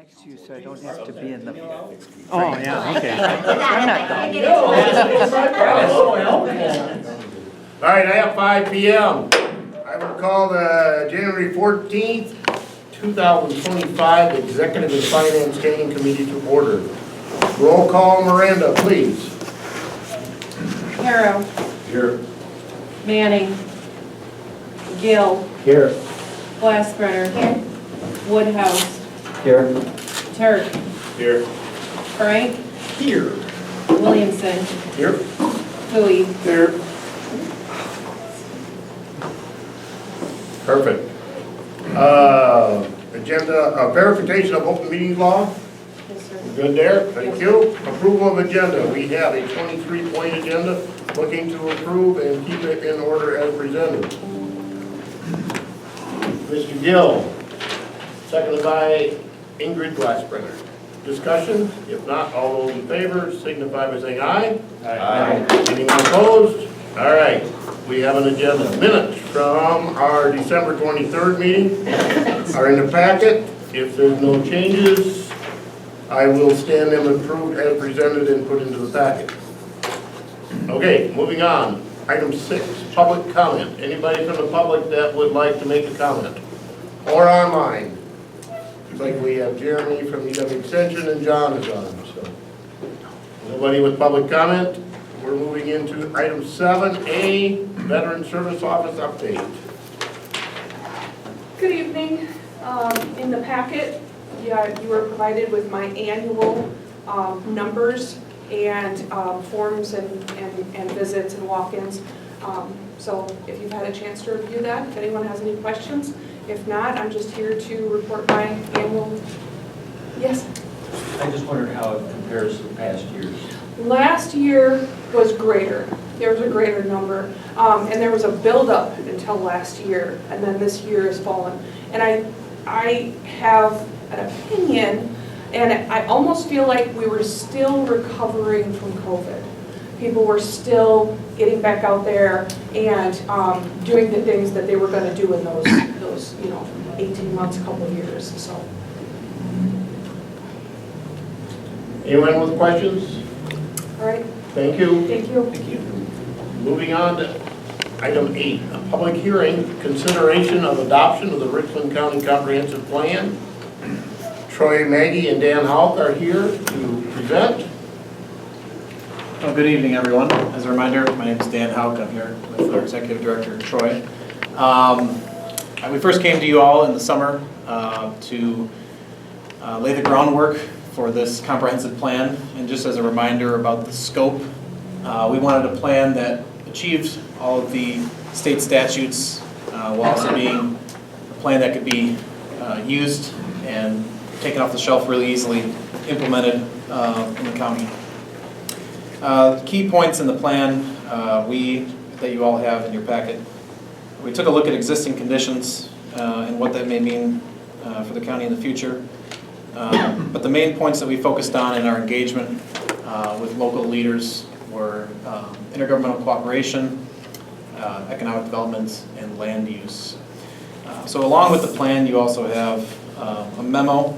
next to you so I don't have to be in the. Oh, yeah, okay. All right, I have 5 p.m. I will call the January 14th, 2025 Executive and Finance Standing Committee to order. Roll call, Miranda, please. Harrow. Here. Manning. Gill. Here. Glassbrenner. Here. Woodhouse. Here. Turk. Here. Frank. Here. Williamson. Here. Hui. Here. Perfect. Agenda, verification of open meeting law. Yes, sir. Good there, thank you. Approval of agenda, we have a 23-point agenda, looking to approve and keep it in order as presented. Mr. Gill, seconded by Ingrid Glassbrenner. Discussion? If not, all those in favor signify by saying aye. Aye. Anyone opposed? All right, we have an agenda. Minutes from our December 23rd meeting are in the packet. If there's no changes, I will stand them approved as presented and put into the packet. Okay, moving on. Item 6, public comment. Anybody from the public that would like to make a comment? Or online? Looks like we have Jeremy from EW Extension and John is on, so. Nobody with public comment? We're moving into item 7A, Veteran Service Office update. Good evening. In the packet, you were provided with my annual numbers and forms and visits and walk-ins. So if you've had a chance to review that, if anyone has any questions. If not, I'm just here to report my annual. Yes? I just wondered how it compares to past years. Last year was greater. There was a greater number. And there was a buildup until last year, and then this year has fallen. And I have an opinion, and I almost feel like we were still recovering from COVID. People were still getting back out there and doing the things that they were going to do in those 18 months, couple of years. So. Anyone with questions? All right. Thank you. Thank you. Thank you. Moving on to item 8, a public hearing, consideration of adoption of the Richland County Comprehensive Plan. Troy, Maggie, and Dan Houck are here to present. Well, good evening, everyone. As a reminder, my name is Dan Houck. I'm here with our Executive Director, Troy. We first came to you all in the summer to lay the groundwork for this comprehensive plan. And just as a reminder about the scope, we wanted a plan that achieved all of the state statutes while also being a plan that could be used and taken off the shelf really easily, implemented in the county. Key points in the plan that you all have in your packet. We took a look at existing conditions and what that may mean for the county in the future. But the main points that we focused on in our engagement with local leaders were intergovernmental cooperation, economic development, and land use. So along with the plan, you also have a memo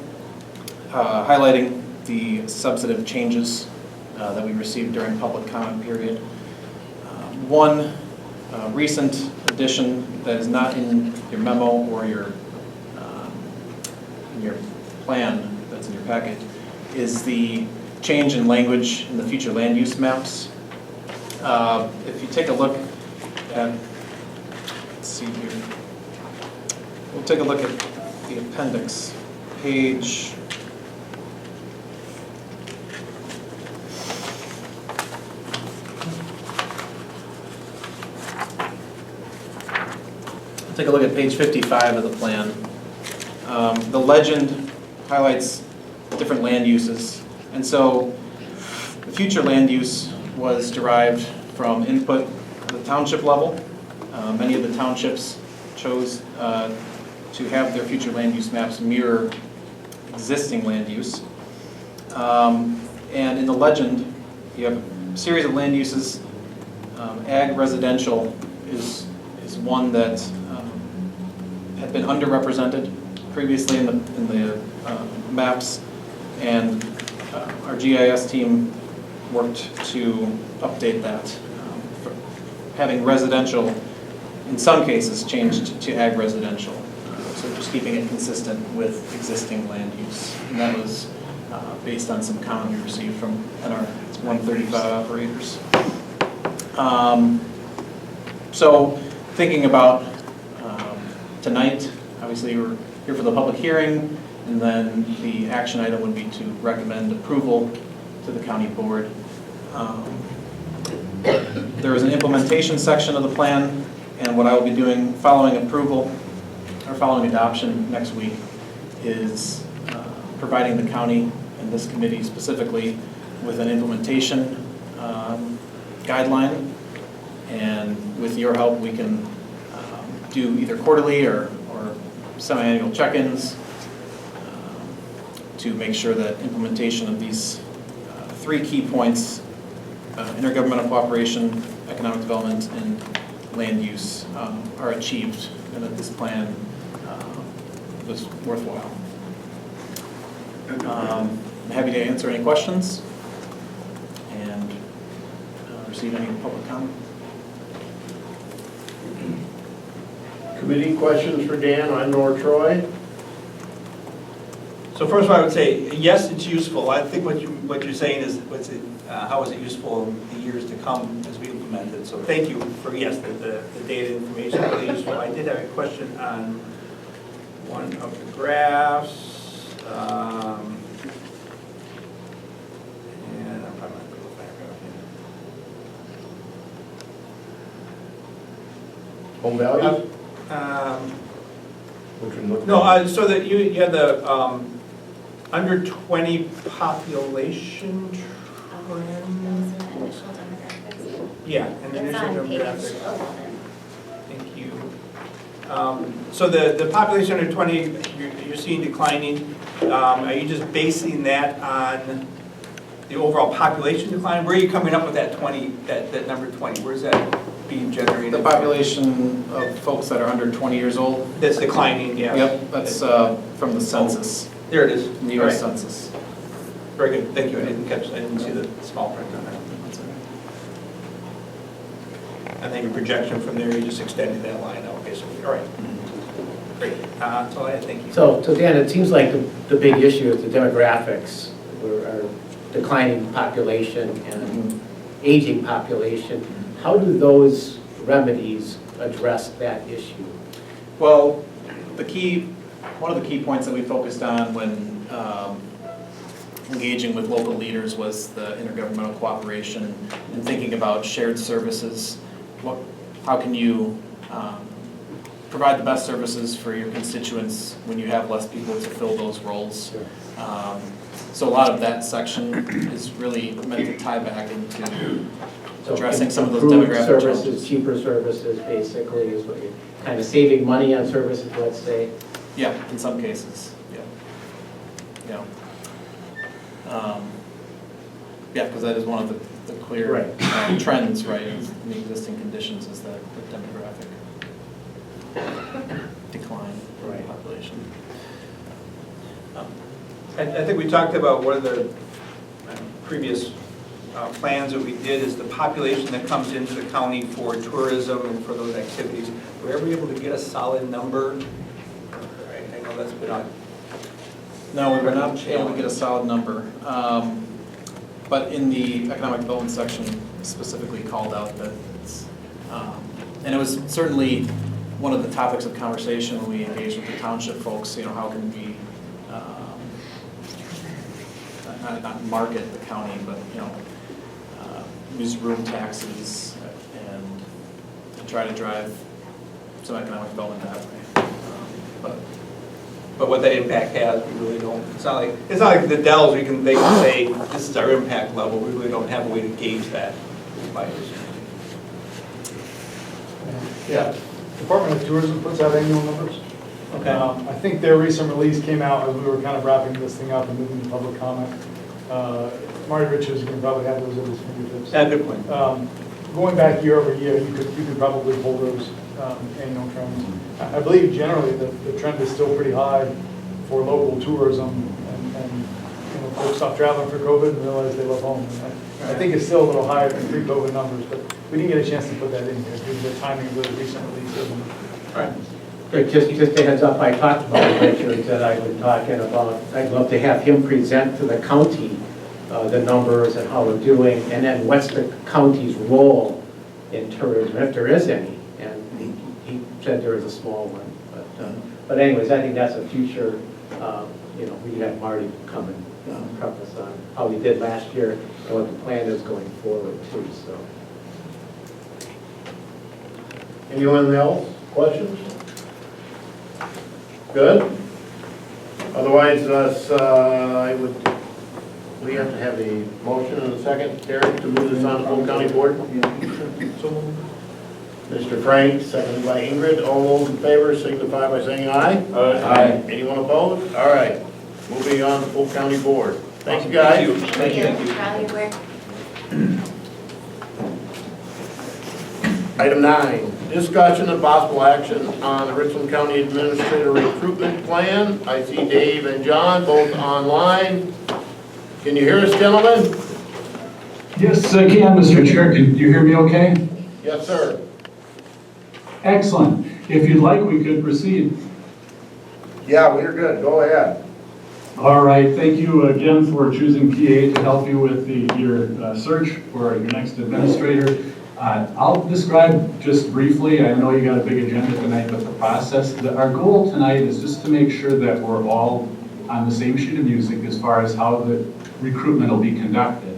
highlighting the substantive changes that we received during public comment period. One recent addition that is not in your memo or in your plan that's in your packet is the change in language in the future land use maps. If you take a look at, let's see here, we'll take a look at the appendix, page 55 of the plan. The legend highlights different land uses, and so the future land use was derived from input at the township level. Many of the townships chose to have their future land use maps mirror existing land use. And in the legend, you have a series of land uses. Ag residential is one that had been underrepresented previously in the maps, and our GIS team worked to update that, having residential, in some cases, changed to ag residential. So just keeping it consistent with existing land use. And that was based on some comment we received from NR 135 operators. So thinking about tonight, obviously we're here for the public hearing, and then the action item would be to recommend approval to the county board. There is an implementation section of the plan, and what I will be doing following approval, or following adoption next week, is providing the county and this committee specifically with an implementation guideline. And with your help, we can do either quarterly or semi-annual check-ins to make sure that implementation of these 3 key points, intergovernmental cooperation, economic development, and land use are achieved, and that this plan was worthwhile. I'm happy to answer any questions and receive any public comment. Committee questions for Dan on nor Troy? So first of all, I would say, yes, it's useful. I think what you're saying is, how is it useful in the years to come as we implement it? So thank you for, yes, the data information is really useful. I did have a question on one of the graphs. And I'm probably going to go back up here. Home values? No, so that you had the under 20 population trend. Initial demographics. Yeah, and the It's initial on page demographics. 11. Thank you. So the population under 20, you're seeing declining. Are you just basing that on the overall population decline? Where are you coming up with that 20, that number 20? Where's that being generated? The population of folks that are under 20 years old. That's declining, yeah. Yep, that's from the census, There it is. the All US right. census. Very good, thank you. I didn't see the small print on that. And then your projection from there, you just extended that line out, basically. All right. Great. That's all I had. Thank you. So Dan, it seems like the big issue is the demographics, our declining population and aging population. How do those remedies address that issue? Well, one of the key points that we focused on when engaging with local leaders was the intergovernmental cooperation and thinking about shared services. How can you provide the best services for your constituents when you have less people to fill those roles? So a lot of that section is really meant to tie back into addressing some of those Improved demographic services, challenges. cheaper services, basically, is what you're kind of saving money on services, let's say. Yeah, in some cases, yeah. Yeah, because that is one of the clear Right. trends, right, in the existing conditions is that the demographic decline in Right. population. I think we talked about one of the previous plans that we did is the population that comes into the county for tourism and for those activities. Were we ever able to get a solid number? I know that's been on. No, we were not able to get a solid number. But in the economic development section specifically called out that it's, and it was certainly one of the topics of conversation when we engaged with the township folks, how can we, not market the county, but, use room taxes and try to drive some economic development that way. But what that impact has, we really don't, it's not like the Dells, they can say, this is our impact level, we really don't have a way to gauge that. Yeah, Department of Tourism puts out annual numbers. Okay. I think their recent release came out as we were kind of wrapping this thing up and moving to public comment. Marty Richards can probably have those at his fingertips. Yeah, good point. Going back year over year, you could probably pull those annual trends. I believe generally the trend is still pretty high for local tourism, and you know, folks stopped traveling for COVID and realized they love home. And I think it's still a little higher than pre-COVID numbers, but we didn't get a chance to put that in here due to the timing of the recent releases. All right. Good, just a heads up, I talked about Richard, that I was talking about, I'd love to have him present to the county the numbers and how we're doing, and then what's the county's role in tourism, if there is any. And he said there is a small one, but anyways, I think that's a future, you know, we have Marty come and prep us on how we did last year and what the plan is going forward too, so. Anyone else? Questions? Good? Otherwise, we have to have a motion and a second, Terry, to move this on to Polk County Board. Mr. Frank, seconded by Ingrid. All those in favor signify by saying aye. Aye. Anyone opposed? All right. Moving on to Polk County Board. Thank you, guys. Thank you. Proud of your work. Item 9, discussion and possible action on the Richland County Administrator Recruitment Plan. I see Dave and John both online. Can you hear us, gentlemen? Yes, I can, Mr. Chair. Can you hear me okay? Yes, sir. Excellent. If you'd like, we could proceed. Yeah, we're good. Go ahead. All right. Thank you again for choosing PA to help you with your search for your next administrator. I'll describe just briefly, I know you got a big agenda tonight, but the process. Our goal tonight is just to make sure that we're all on the same sheet of music as far as how the recruitment will be conducted.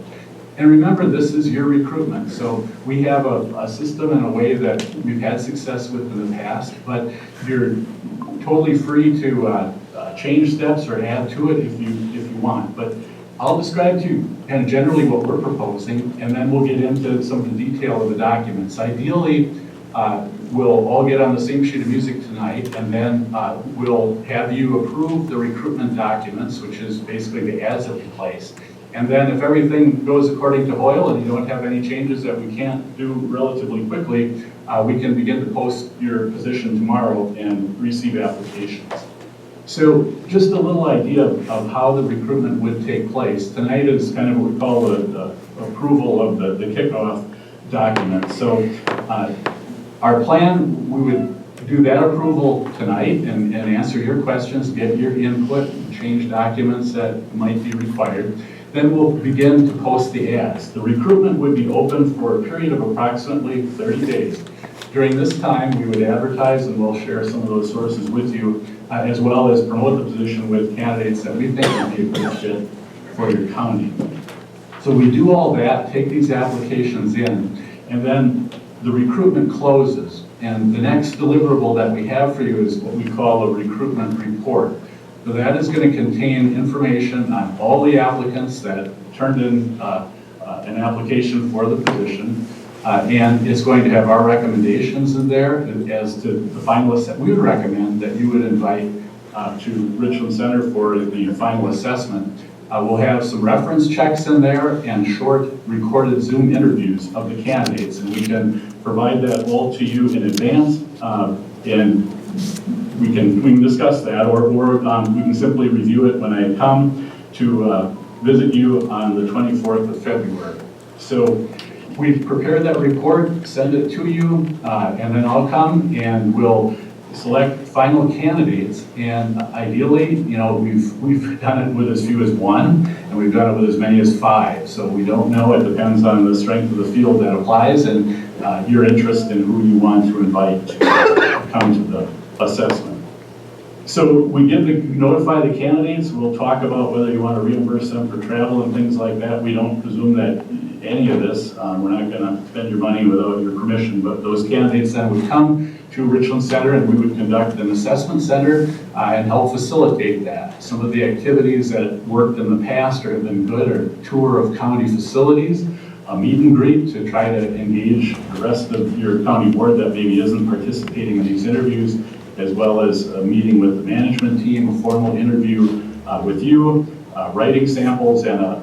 And remember, this is your recruitment, so we have a system and a way that we've had success with in the past, but you're totally free to change steps or add to it if you want. But I'll describe to you kind of generally what we're proposing, and then we'll get into some of the detail of the documents. Ideally, we'll all get on the same sheet of music tonight, and then we'll have you approve the recruitment documents, which is basically the ads that we place. And then if everything goes according to Hoyle and you don't have any changes that we can't do relatively quickly, we can begin to post your position tomorrow and receive applications. So just a little idea of how the recruitment would take place. Tonight is kind of what we call the approval of the kickoff document. So our plan, we would do that approval tonight and answer your questions, get your input, change documents that might be required. Then we'll begin to post the ads. The recruitment would be open for a period of approximately 30 days. During this time, we would advertise, and we'll share some of those sources with you, as well as promote the position with candidates that we think would be a good fit for your county. So we do all that, take these applications in, and then the recruitment closes. And the next deliverable that we have for you is what we call a recruitment report. So that is going to contain information on all the applicants that turned in an application for the position. And it's going to have our recommendations in there as to the finalists that we would recommend that you would invite to Richland Center for the final assessment. We'll have some reference checks in there and short recorded Zoom interviews of the candidates, and we can provide that all to you in advance, and we can discuss that, or we can simply review it when I come to visit you on the 24th of February. So we've prepared that report, send it to you, and then I'll come and we'll select final candidates. And ideally, you know, we've done it with as few as 1, and we've done it with as many as 5. So we don't know. It depends on the strength of the field that applies and your interest in who you want to invite to come to the assessment. So we notify the candidates. We'll talk about whether you want to reimburse them for travel and things like that. We don't presume that any of this. We're not going to spend your money without your permission, but those candidates then would come to Richland Center, and we would conduct an assessment center and help facilitate that. Some of the activities that worked in the past or have been good are tour of county facilities, a meet and greet to try to engage the rest of your county board that maybe isn't participating in these interviews, as well as a meeting with the management team, a formal interview with you, writing samples, and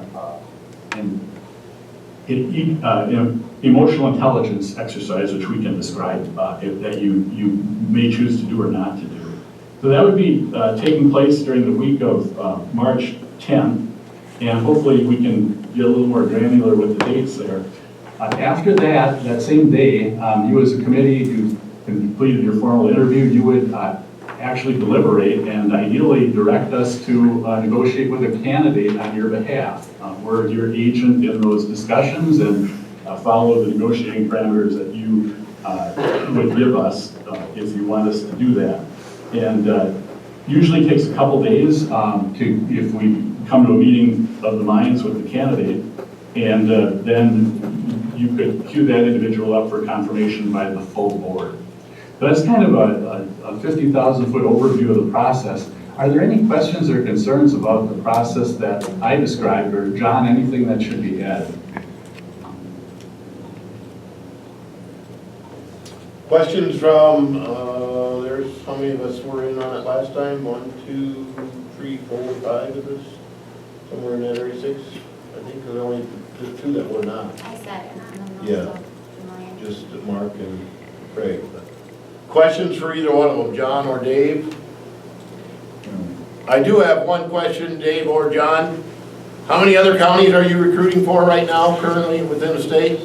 emotional intelligence exercise, which we can describe that you may choose to do or not to do. So that would be taking place during the week of March 10th, and hopefully we can get a little more granular with the dates there. After that same day, you as a committee who completed your formal interview, you would actually deliberate and ideally direct us to negotiate with a candidate on your behalf. We're your agent in those discussions and follow the negotiating parameters that you would give us if you want us to do that. And usually takes a couple days if we come to a meeting of the minds with the candidate, and then you could queue that individual up for confirmation by the full board. So that's kind of a 50,000-foot overview of the process. Are there any questions or concerns about the process that I described, or John, anything that should be added? Questions from, there's how many of us were in on it last time? 1, 2, 3, 4, 5 of us? Somewhere in that area, 6? I think there's only just 2 that were not. I said it, I'm not Yeah. so familiar. Just Mark and Craig. Questions for either one of them, John or Dave? I do have one question, Dave or John. How many other counties are you recruiting for right now, currently within the state?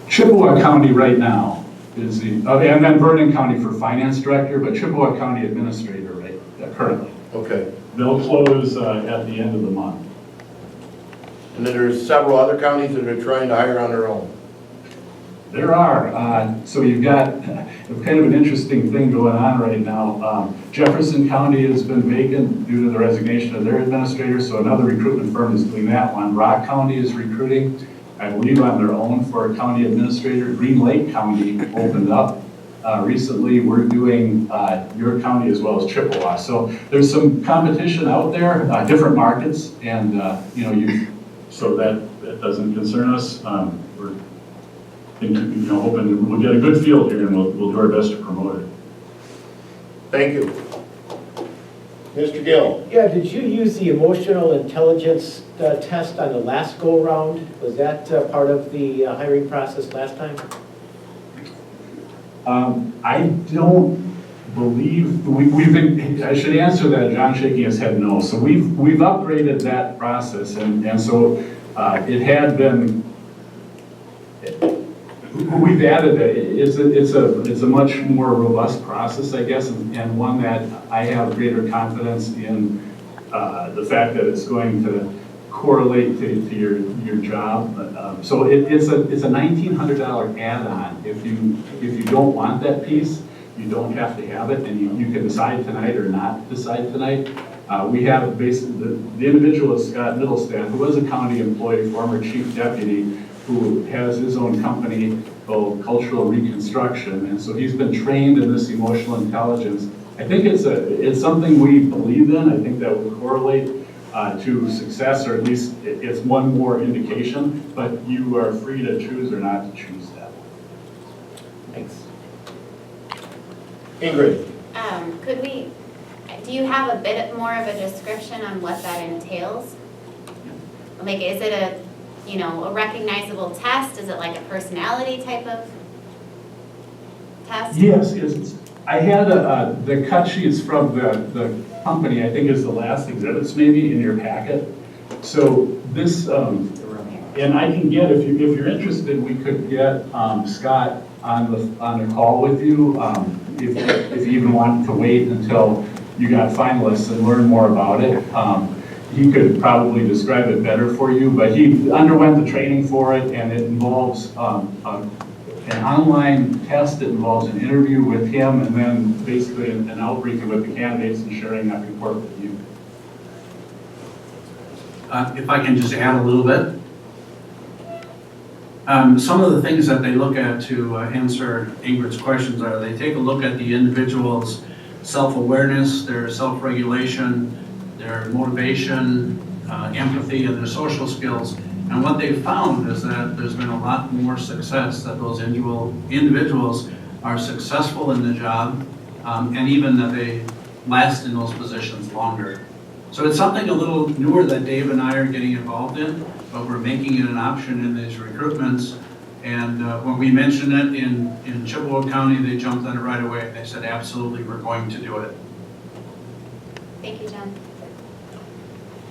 Chippewa County right now is the, and then Vernon County for finance director, but Chippewa County administrator currently. Okay. They'll close at the end of the month. And then there's several other counties that are trying to hire on their own. There are. So you've got kind of an interesting thing going on right now. Jefferson County has been vacant due to the resignation of their administrator, so another recruitment firm is doing that one. Rock County is recruiting, I believe, on their own for a county administrator. Green Lake County opened up recently. We're doing your county as well as Chippewa. So there's some competition out there, different markets, and so that doesn't concern us. We're hoping we'll get a good field here, and we'll do our best to promote it. Thank you. Mr. Gill. Yeah, did you use the emotional intelligence test on the last go-round? Was that part of the hiring process last time? I don't believe, we've been, I should answer that, John shaking his head no. So we've upgraded that process, and so it had been, we've added it. It's a much more robust process, I guess, and one that I have greater confidence in the fact that it's going to correlate to your job. So it's a $1,900 add-on. If you don't want that piece, you don't have to have it, and you can decide tonight or not decide tonight. We have basically the individual is Scott Middlestadt, who was a county employee, former chief deputy, who has his own company called Cultural Reconstruction, and so he's been trained in this emotional intelligence. I think it's something we believe in. I think that will correlate to success, or at least it's one more indication, but you are free to choose or not to choose that. Thanks. Ingrid. Do you have a bit more of a description on what that entails? Like, is it a recognizable test? Is it like a personality type of test? Yes, I had the cut sheets from the company, I think is the last exhibits maybe in your packet. So this, and I can get, if you're interested, we could get Scott on the call with you, if you even want to wait until you got finalists and learn more about it. He could probably describe it better for you, but he underwent the training for it, and it involves an online test. It involves an interview with him, and then basically an outreach with the candidates and sharing that report with you. If I can just add a little bit. Some of the things that they look at to answer Ingrid's questions are they take a look at the individual's self-awareness, their self-regulation, their motivation, empathy, and their social skills. And what they've found is that there's been a lot more success, that those individuals are successful in the job, and even that they last in those positions longer. So it's something a little newer that Dave and I are getting involved in, but we're making it an option in these recruitments. And when we mentioned it in Chippewa County, they jumped on it right away. They said, absolutely, we're going to do it. Thank you, John.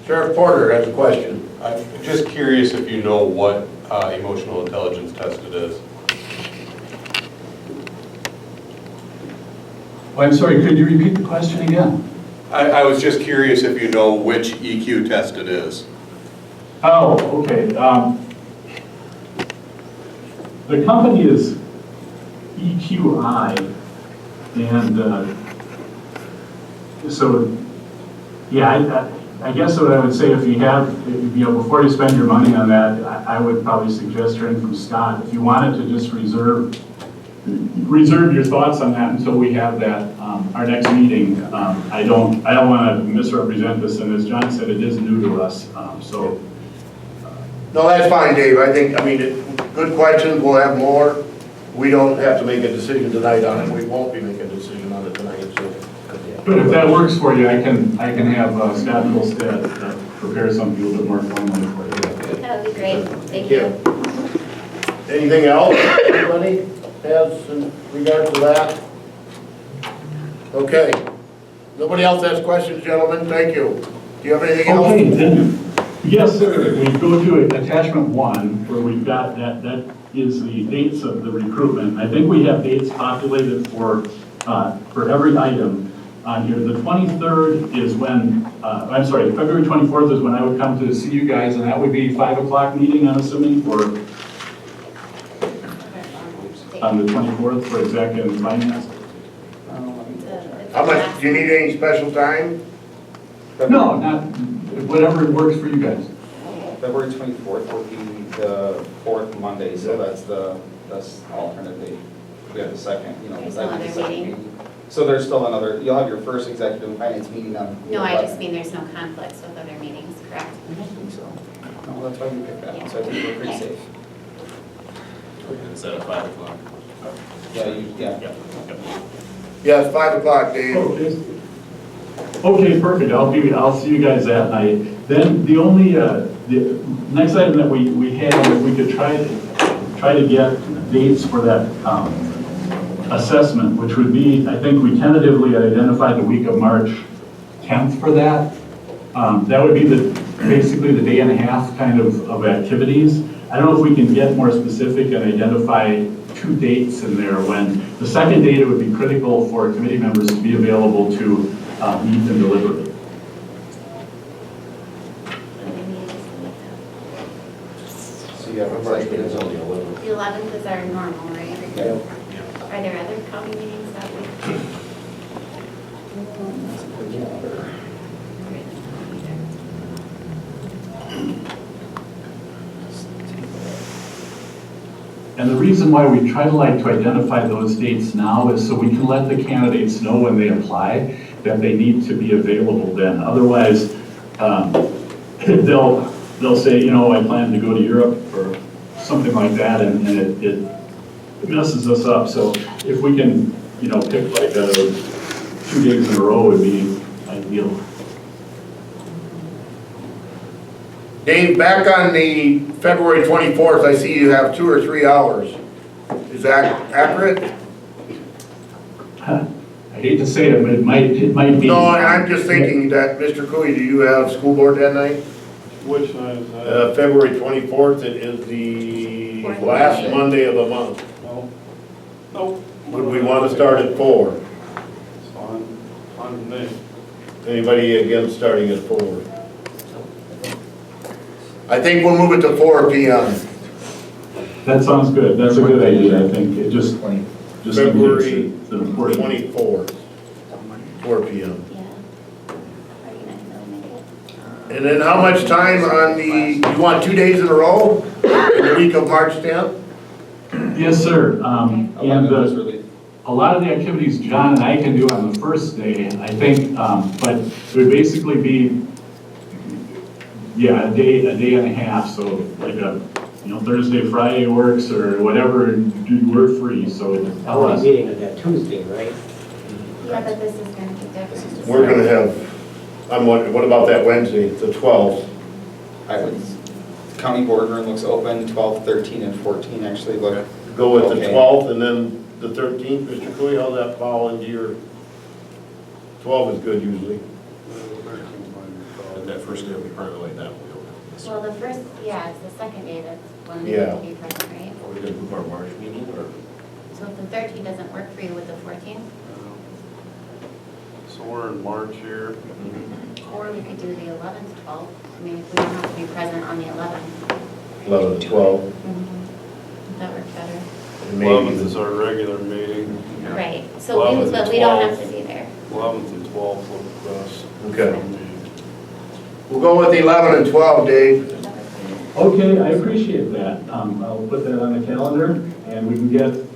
Sheriff Porter has a question. I'm just curious if you know what emotional intelligence test it is. Oh, I'm sorry, could you repeat the question again? I was just curious if you know which EQ test it is. Oh, okay. The company is EQI, and so, yeah, I guess what I would say, if you have, before you spend your money on that, I would probably suggest hearing from Scott. If you wanted to just reserve your thoughts on that until we have that, our next meeting. I don't want to misrepresent this, and as John said, it is new to us, so. No, that's fine, Dave. I mean, good questions. We'll have more. We don't have to make a decision tonight on it. We won't be making a decision on it tonight, so. But if that works for you, I can have Scott Milstead prepare something a little bit more formally for you. That would be great. Thank you. Anything else anybody has in regards to that? Okay. Nobody else has questions, gentlemen? Thank you. Do you have anything else? Okay, then, yes, sir. We go to attachment 1, where we've got that is the dates of the recruitment. I think we have dates populated for every item on here. The 23rd is when, I'm sorry, February 24th is when I would come to see you guys, and that would be 5 o'clock meeting, I'm assuming, or on the 24th for exec and finance. How much, do you need any special time? No, not, whatever works for you guys. February 24th will be the 4th Monday, so that's alternate date. We have the second, There's no other meeting. So there's still another, you'll have your first executive and finance meeting on. No, I just mean there's no conflicts with other meetings, correct? I don't think so. No, that's why we picked that one, so I think we're pretty safe. Is that at 5 o'clock? Yeah. Yes, 5 o'clock, Dave. Okay, perfect. I'll see you guys that night. Then the only the next item that we had, if we could try to get dates for that assessment, which would be, I think we tentatively identified the week of March 10th for that. That would be basically the day and a half kind of activities. I don't know if we can get more specific and identify 2 dates in there when the second date it would be critical for committee members to be available to meet and deliberate. So yeah, looks like it is only 11. The 11th is our normal, right? Yeah. Are there other county meetings that week? And the reason why we try to identify those dates now is so we can let the candidates know when they apply that they need to be available then. Otherwise, they'll say, I plan to go to Europe or something like that, and it messes us up. So if we can, pick 2 days in a row would be ideal. Dave, back on the February 24th, I see you have 2 or 3 hours. Is that accurate? I hate to say it, but it might be. No, I'm just thinking that, Mr. Cooey, do you have school board that night? Which night is that? February 24th, it is the last Monday of the month. No. Nope. Would we want to start at 4? It's fine with me. Anybody against starting at 4? I think we'll move it to 4 p.m. That sounds good. That's a good idea, I think. It just February it's an important. 24th, 4 p.m. Yeah. Are you not really make it? And then how much time on you want 2 days in a row? The week of March 10th? Yes, sir. And a lot of the activities John and I can do on the first day, I think, but it would basically be, a day and a half. So like Thursday, Friday works or whatever, we're free. So tell us. Meeting on that Tuesday, right? Yeah, but this is going to be different. We're going to have, what about that Wednesday, the 12th? I would county boardroom looks open, 12, 13, and 14 actually look. Go with the okay. 12th and then the 13th, Mr. Cooley, how's that fall into your, 12 is good usually. And that first day will be probably like that. Well, the first, yeah, it's the second day that's when we Yeah. need to be present, right? Are we gonna move our March meeting or? So if the 13th doesn't work for you with the 14th, So we're in March here. or we could do the 11th, 12th. I mean, if we don't have to be present on the 11th. 11 to 12. That works better. And maybe 11th is our regular meeting. Right, so we, 11th but and we don't have 12th. to be there. 11th and 12th look best. Okay. We'll go with the 11 and 12, Dave. Okay, I appreciate that. I'll put that on the calendar, and we can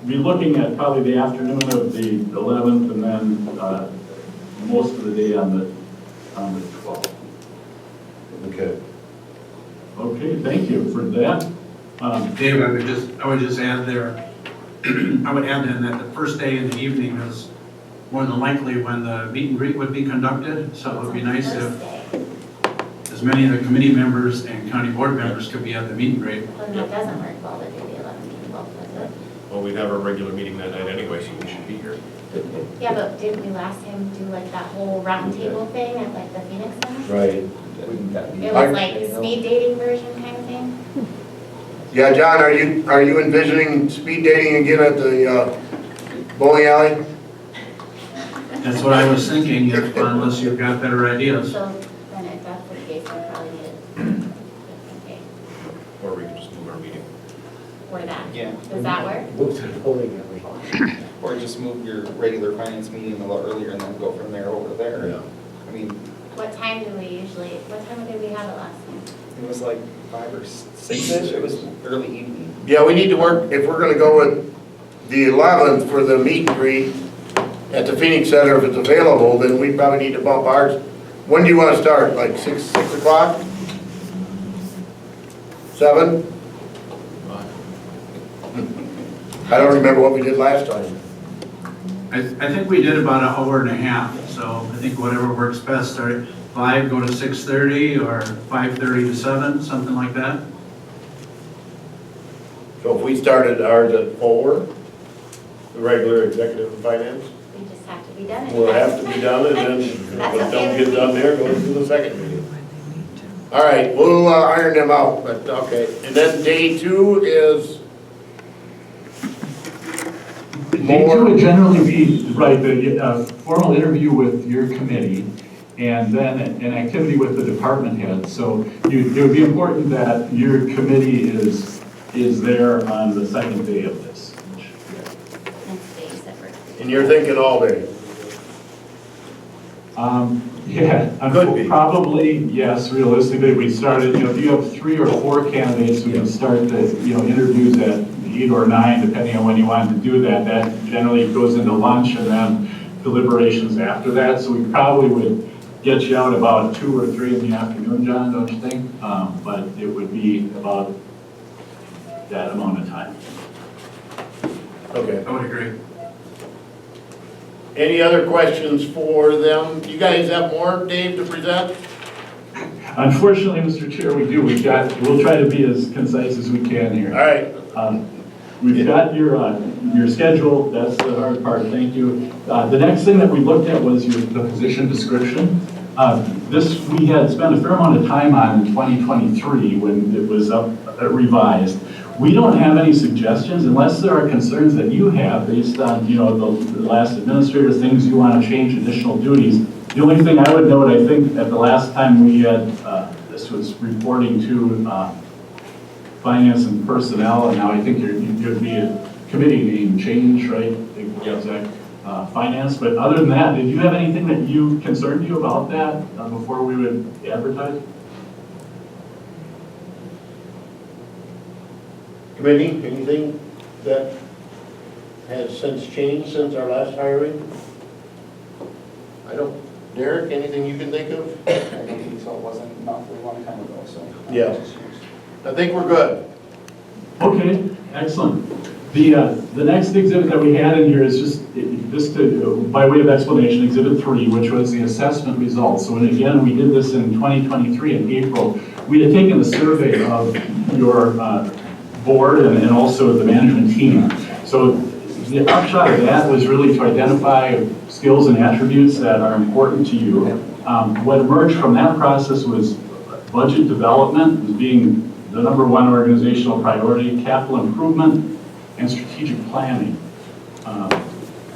be looking at probably the afternoon of the 11th, and then most of the day on the 12th. Okay. Okay, thank you for that. Dave, I would just add there, I would add in that the first day in the evening is more than likely when the meet and greet would be conducted, so it would be nice if as many of the committee members and county board members could be at the meet and greet. Well, then that doesn't work well to do the 11th and 12th, does it? Well, we'd have our regular meeting that night anyway, so we should be here. Yeah, but didn't we last time do like that whole round table thing at like the Phoenix Center? Right. It was like speed dating version kind of thing? Yeah, John, are you envisioning speed dating again at the bowling alley? That's what I was thinking, unless you've got better ideas. So then if that's the case, we probably need it. Okay, Or we could just move our meeting. or that. Yeah. Does that work? Move to the bowling alley. Or just move your regular finance meeting a little earlier and then go from there over there. Yeah. I mean, What time do we usually, what time did we have it last time? it was like 5 or 6ish, it was early evening. Yeah, we need to work, if we're gonna go with the 11th for the meet and greet at the Phoenix Center, if it's available, then we probably need to bump ours. When do you wanna start, like 6 o'clock? 7? I don't remember what we did last time. I think we did about an hour and a half, so I think whatever works best, start at 5, go to 6:30, or 5:30 to 7, something like that. So if we started ours at 4, the regular executive and finance, We just have to be done. at we'll that. have to be done, and then if That's it okay don't with get me. done there, go to the second meeting. All right, we'll iron them out, but, okay. And then day 2 is Day 2 would generally be, right, the formal interview with your committee, and then an activity with the department head. So it would be important that your committee is there on the second day of this. Next days that work. and you're thinking all day. Yeah, Could be. probably, yes, realistically, we started, if you have 3 or 4 candidates, we can start the, interviews at 8 or 9, depending on when you want to do that. That generally goes into lunch and then deliberations after that. So we probably would get you out about 2 or 3 in the afternoon, John, don't you think? But it would be about that amount of time. Okay. I would agree. Any other questions for them? You guys have more, Dave, to present? Unfortunately, Mr. Chair, we do. We'll try to be as concise as we can here. All right. We've got your schedule, that's the hard part, thank you. The next thing that we looked at was the position description. We had spent a fair amount of time on 2023 when it was revised. We don't have any suggestions unless there are concerns that you have based on, the last administrator, things you want to change, additional duties. The only thing I would note, I think at the last time we had, this was reporting to finance and personnel, and now I think you'd be a committee name change, right? Exec, finance, but other than that, did you have anything that concerned you about that before we would advertise? Committee, anything that has since changed since our last hiring? I don't. Derek, anything you can think of? I don't think so, it wasn't an awfully long time ago, so. Yeah. I think we're good. Okay, excellent. The next exhibit that we had in here is just to, by way of explanation, Exhibit 3, which was the assessment results. So, and again, we did this in 2023 in April. We had taken a survey of your board and also the management team. So the upshot of that was really to identify skills and attributes that are important to you. What emerged from that process was budget development as being the #1 organizational priority, capital improvement, and strategic planning,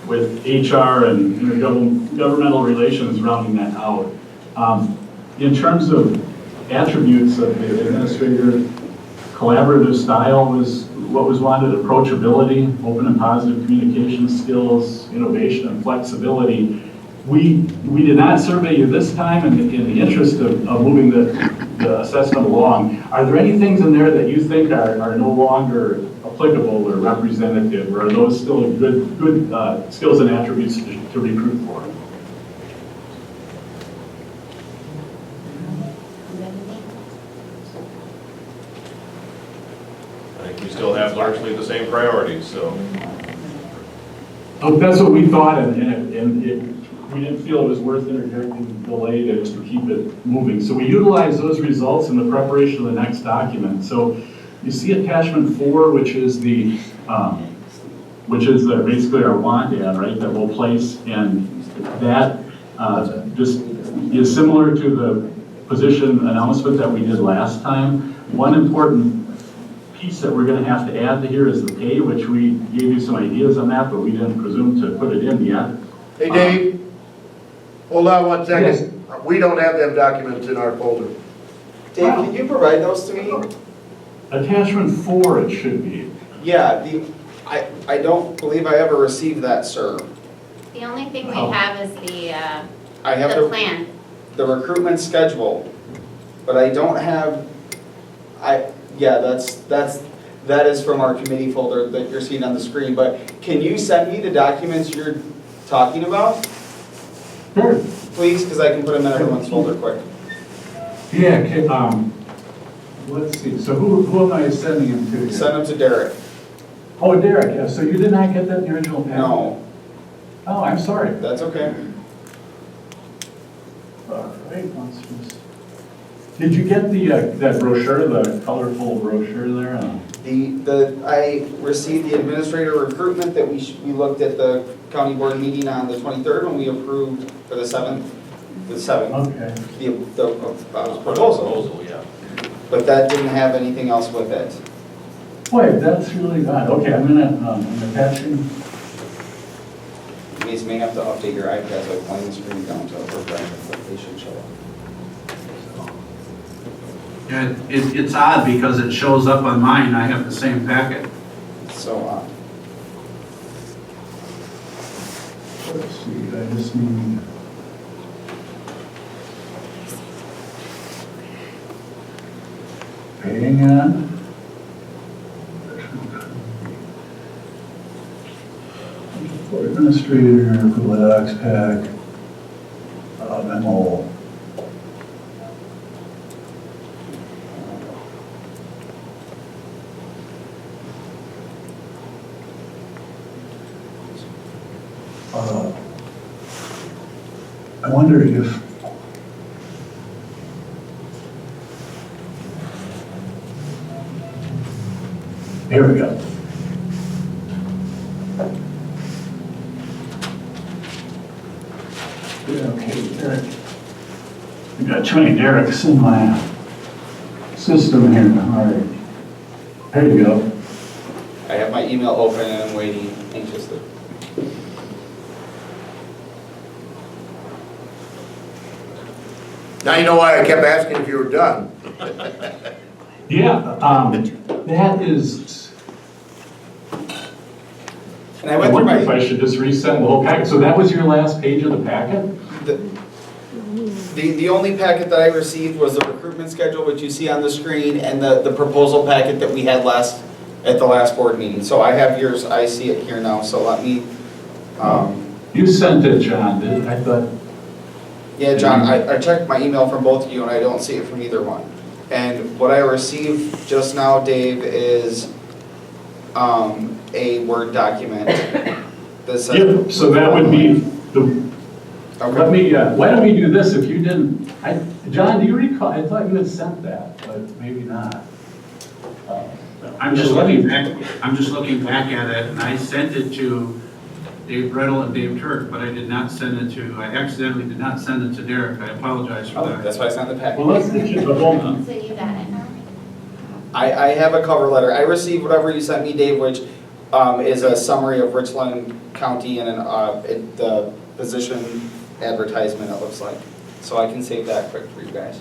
with HR and intergovernmental relations rounding that out. In terms of attributes of the administrator, collaborative style was what was wanted, approachability, open and positive communication skills, innovation and flexibility. We did not survey you this time in the interest of moving the assessment along. Are there any things in there that you think are no longer applicable or representative, or are those still good skills and attributes to recruit for? I think we still have largely the same priorities, so. Oh, that's what we thought, and we didn't feel it was worth interjecting delay to keep it moving. So we utilized those results in the preparation of the next document. So you see attachment 4, which is basically our want ad, right, that we'll place, and that just is similar to the position announcement that we did last time. One important piece that we're going to have to add to here is the pay, which we gave you some ideas on that, but we didn't presume to put it in yet. Hey, Dave, hold on one second. Yes. We don't have them documents in our folder. Dave, can you provide those to me? Attachment 4, it should be. Yeah, I don't believe I ever received that, sir. The only thing we Oh. have is the I have the plan. the recruitment schedule, but I don't have, that is from our committee folder that you're seeing on the screen, but can you send me the documents you're talking about? Sure. Please, because I can put them in everyone's folder quick. Yeah, okay, let's see, so who am I sending them to? Send them to Derek. Oh, Derek, yeah, so you did not get that in the original packet? No, Oh, I'm sorry. that's okay. All right, let's just- Did you get that brochure, the colorful brochure there? I received the administrator recruitment that we looked at the county board meeting on the 23rd when we approved for the 7th, Okay. the proposal. Yeah. But that didn't have anything else with it. Boy, that's really odd. Okay, I'm attaching. You may have to update your iPad by pulling the screen down to prevent that they should show up. Yeah, it's odd because it shows up on mine, I have the same packet. So, Let's see, I just need. Hang on. For administrator, Google Docs pack, memo. I wonder if here we go. Yeah, okay, Derek. We got too many Derek's in my system here. All right. There you go. I have my email open and I'm waiting anxiously. Now you know why I kept asking if you were done. Yeah, that is. And I I went through wonder if my, I should just resend the whole packet. So that was your last page of the packet? the only packet that I received was the recruitment schedule, which you see on the screen, and the proposal packet that we had at the last board meeting. So I have yours, I see it here now, so let me, You sent it, John, did I thought? yeah, John, I checked my email from both of you and I don't see it from either one. And what I received just now, Dave, is a Word document that says. Yep, so that would be the, Okay. let me, why don't we do this if you didn't, John, do you recall, I thought you had sent that, but maybe not. I'm just looking back at it, and I sent it to Dave Brettel and Dave Turk, but I did not send it to, I accidentally did not send it to Derek. I apologize for that. That's why I signed the packet. Well, let's get you the whole, So you got it now? I have a cover letter. I received whatever you sent me, Dave, which is a summary of Richland County and the position advertisement, it looks like. So I can save that quick for you guys.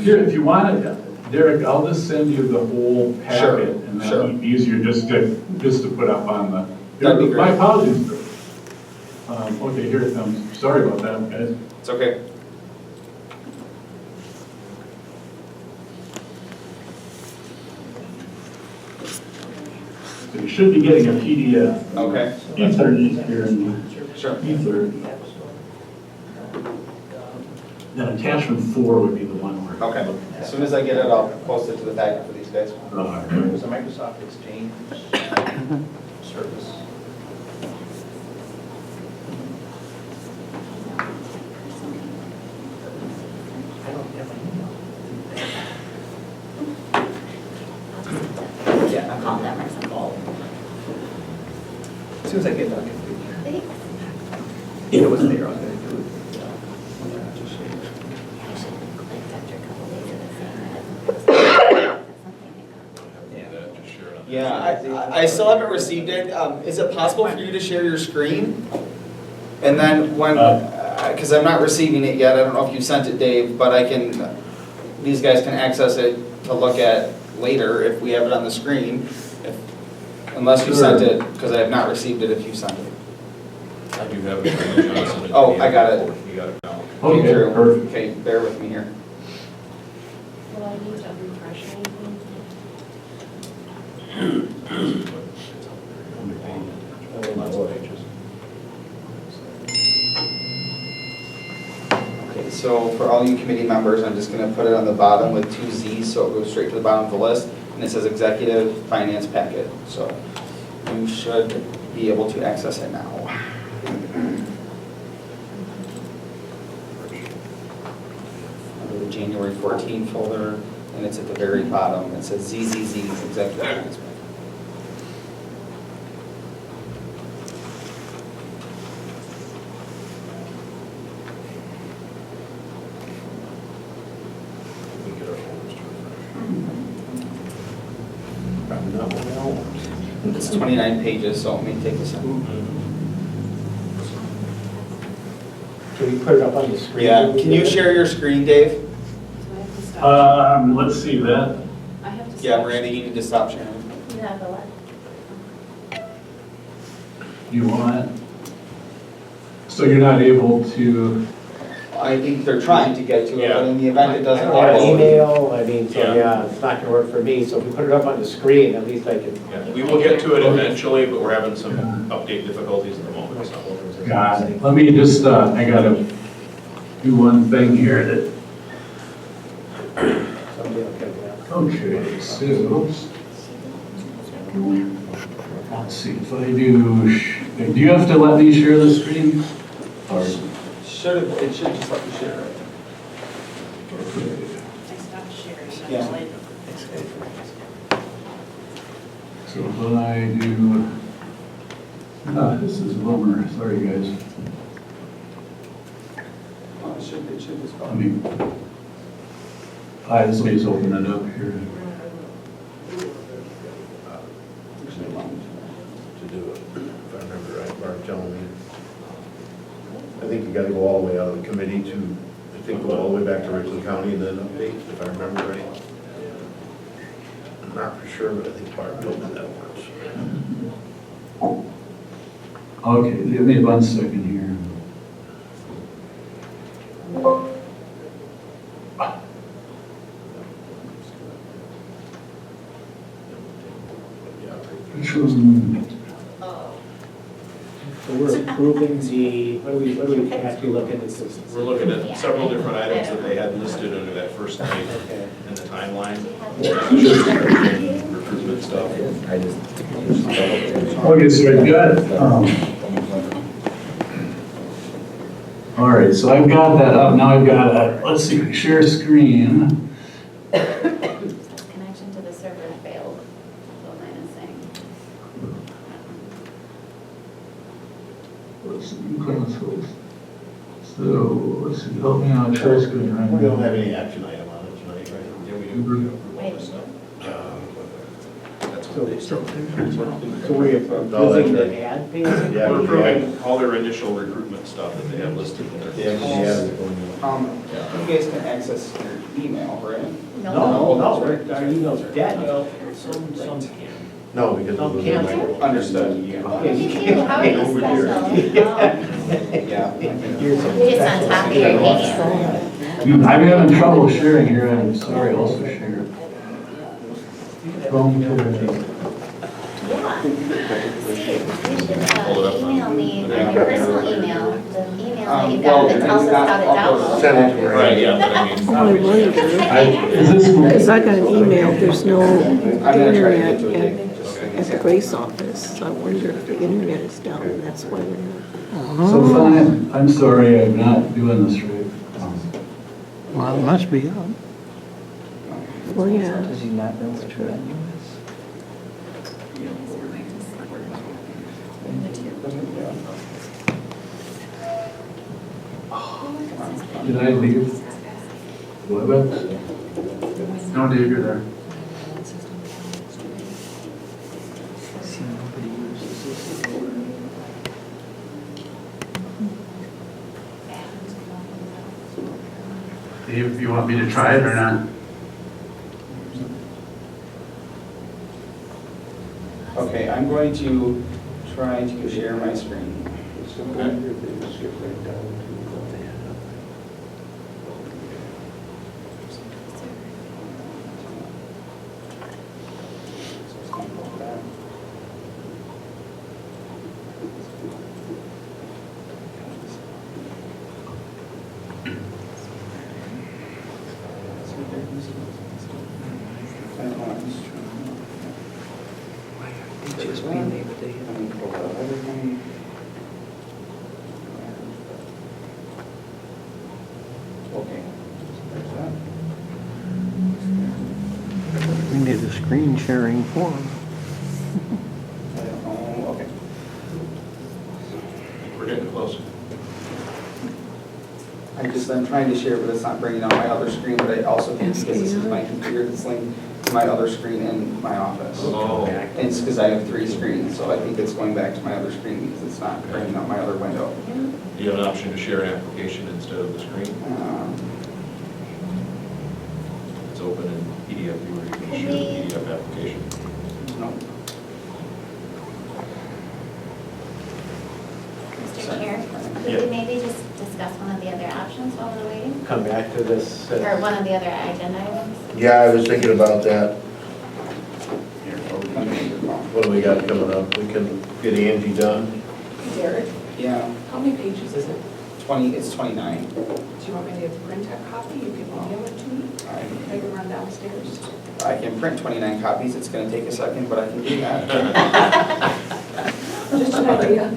here, if you want it, Derek, I'll just send you the whole Sure, packet, and sure. that'll be easier just to put up on the. That'd be great. My apologies. Okay, here it comes. Sorry about that, guys. It's okay. So you should be getting a PDF. Okay. Ether here in Sure. Ether. Then attachment 4 would be the one where. Okay. As soon as I get it, I'll post it to the packet for these guys. It was a Microsoft Exchange service. I don't have my email. Yeah. Call them or something. As soon as I get it, I'll get it. Thanks. If it was there, I was gonna do it. Yeah, I still haven't received it. Is it possible for you to share your screen? And then when, because I'm not receiving it yet, I don't know if you sent it, Dave, but these guys can access it to look at later if we have it on the screen. Unless you sent it, because I have not received it if you sent it. I do have it. Johnson. Oh, I got it. You got it now. Came Okay, through. perfect. Okay, bear with me here. Will I need to refresh anything? Okay, so for all you committee members, I'm just gonna put it on the bottom with 2 Z's, so it goes straight to the bottom of the list, and it says Executive Finance Packet, so you should be able to access it now. Under the January 14 folder, and it's at the very bottom, it says ZZZ, Executive Finance Packet. We get our folders to refresh. Probably not what we all want. It's 29 pages, so it may take a second. Can we put it up on the screen? Yeah, can you share your screen, Dave? Do I have to stop? Let's see that. I have to stop. Yeah, Miranda, you need to stop sharing. You have the what? You want? So you're not able to, I think they're trying to get to it, but in the event it I doesn't don't have upload. email, I mean, so Yeah. yeah, it's not gonna work for me, so if we put it up on the screen, at least I can. Yeah, we will get to it eventually, but we're having some update difficulties at the moment, so. got it. Let me just, I gotta do one thing here that, Somebody will get that. okay, so. Let's see, if I do you have to let me share the screen? Or, It should just let you share it. I stopped sharing. Yeah. so if I do, this is a bummer, sorry guys. Oh, it should just go. Let me, let's just open it up here. To do it, if I remember right, Mark telling me. I think you gotta go all the way out of the committee to, I think, go all the way back to Richland County and then update, if I remember right. I'm not for sure, but I think Barb told me that once. Okay, give me 1 second here. Which one? So we're approving the, what do we have to look at this? We're looking at several different items that they had listed under that first name Okay. in the timeline. We have Recruitments stuff. Okay, so I've got, all right, so I've got that up, now I've got, let's see, share screen. Connection to the server failed, what mine is saying. Let's see, so, let's see, help me out, share screen right We don't now. have any action item on it tonight, right? Yeah, we do. Wait. That's what they So said. we're No, that's using right. the ad page? Yeah, We're we approving all their initial recruitment stuff that they have listed there. Yeah, You guys can access your email, right? No, our email's dead. No, because. Some of the cancel. microphone. Understood. Look at you, how are you special? Yeah. You're just on top of your game. I'm having trouble sharing here, I'm sorry, also share. Chrome to Yeah. Steve, you should email me on your personal email, the email that you got that tells us how to download. Send it to her. Right, yeah, but I mean. All I wondered, Is this? because I got an email, there's no I'm gonna try to get to internet a date. at the Grace office, so I wonder if the internet is down, and that's why we're not. So fine, I'm sorry, I'm not doing this right. Well, it must be up. Well, yeah. Does he not know which one you Did I leave? WebEx? No, Dave, you're there. See, nobody uses this anymore. Dave, you want me to try it or not? Okay, I'm going to try to share my screen. Just being able to hit. Okay. There's that. We need a screen sharing form. I don't know, okay. We're getting close. I'm trying to share, but it's not bringing up my other screen, but I also think because this is my computer that's linked to my other screen in my office. Oh. And it's because I have 3 screens, so I think it's going back to my other screen because it's not bringing up my other window. Do you have an option to share an application instead of the screen? It's open in PDF viewer, you can share the PDF application. No. Mr. Chair, could we maybe just discuss one of the other options while we're waiting? Come back to this. Or one of the other agenda items? Yeah, I was thinking about that. What do we got coming up? We can get Angie done. Jared, Yeah, how many pages is it? 20, it's 29. Do you want me to print a copy? You can email it to me. I can run downstairs. I can print 29 copies, it's gonna take a second, but I can do that. Just an idea.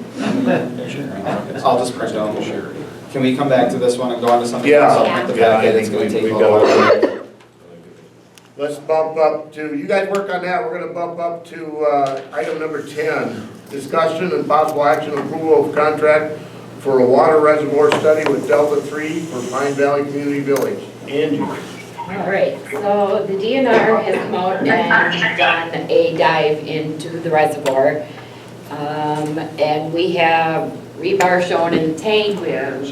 I'll just print them. Share. Can we come back to this one and go on to something Yeah. else? I'll print the Yeah, I packet, it's think gonna take we've a got little while. it. Let's bump up to, you guys work on that, we're gonna bump up to item number 10. Discussion and possible action approval of contract for a water reservoir study with Delta 3 for Pine Valley Community Village. Angie. All right, so the DNR has come out and done a dive into the reservoir. And we have rebar shown in the tank, we have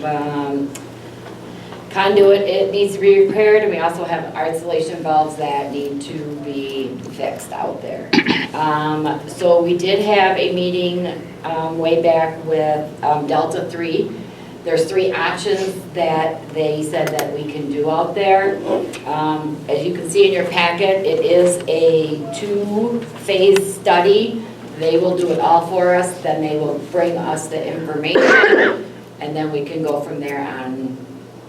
conduit, it needs to be repaired, and we also have articulation valves that need to be fixed out there. So we did have a meeting way back with Delta 3. There's 3 options that they said that we can do out there. As you can see in your packet, it is a 2-phase study. They will do it all for us, then they will bring us the information, and then we can go from there on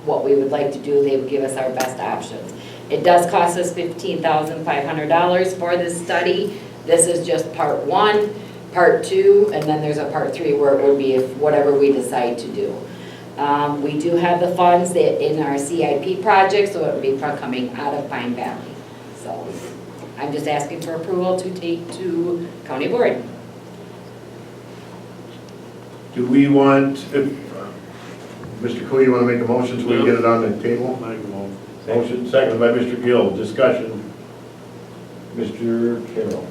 what we would like to do. They would give us our best options. It does cost us $15,500 for this study. This is just part one, part two, and then there's a part three where it would be if whatever we decide to do. We do have the funds that in our CIP project, so it would be coming out of Pine Valley. So I'm just asking for approval to take to county board. Do we want, Mr. Cooley, you want to make a motion so we can get it on the table? Motion, seconded by Mr. Gill. Discussion. Mr. Carroll.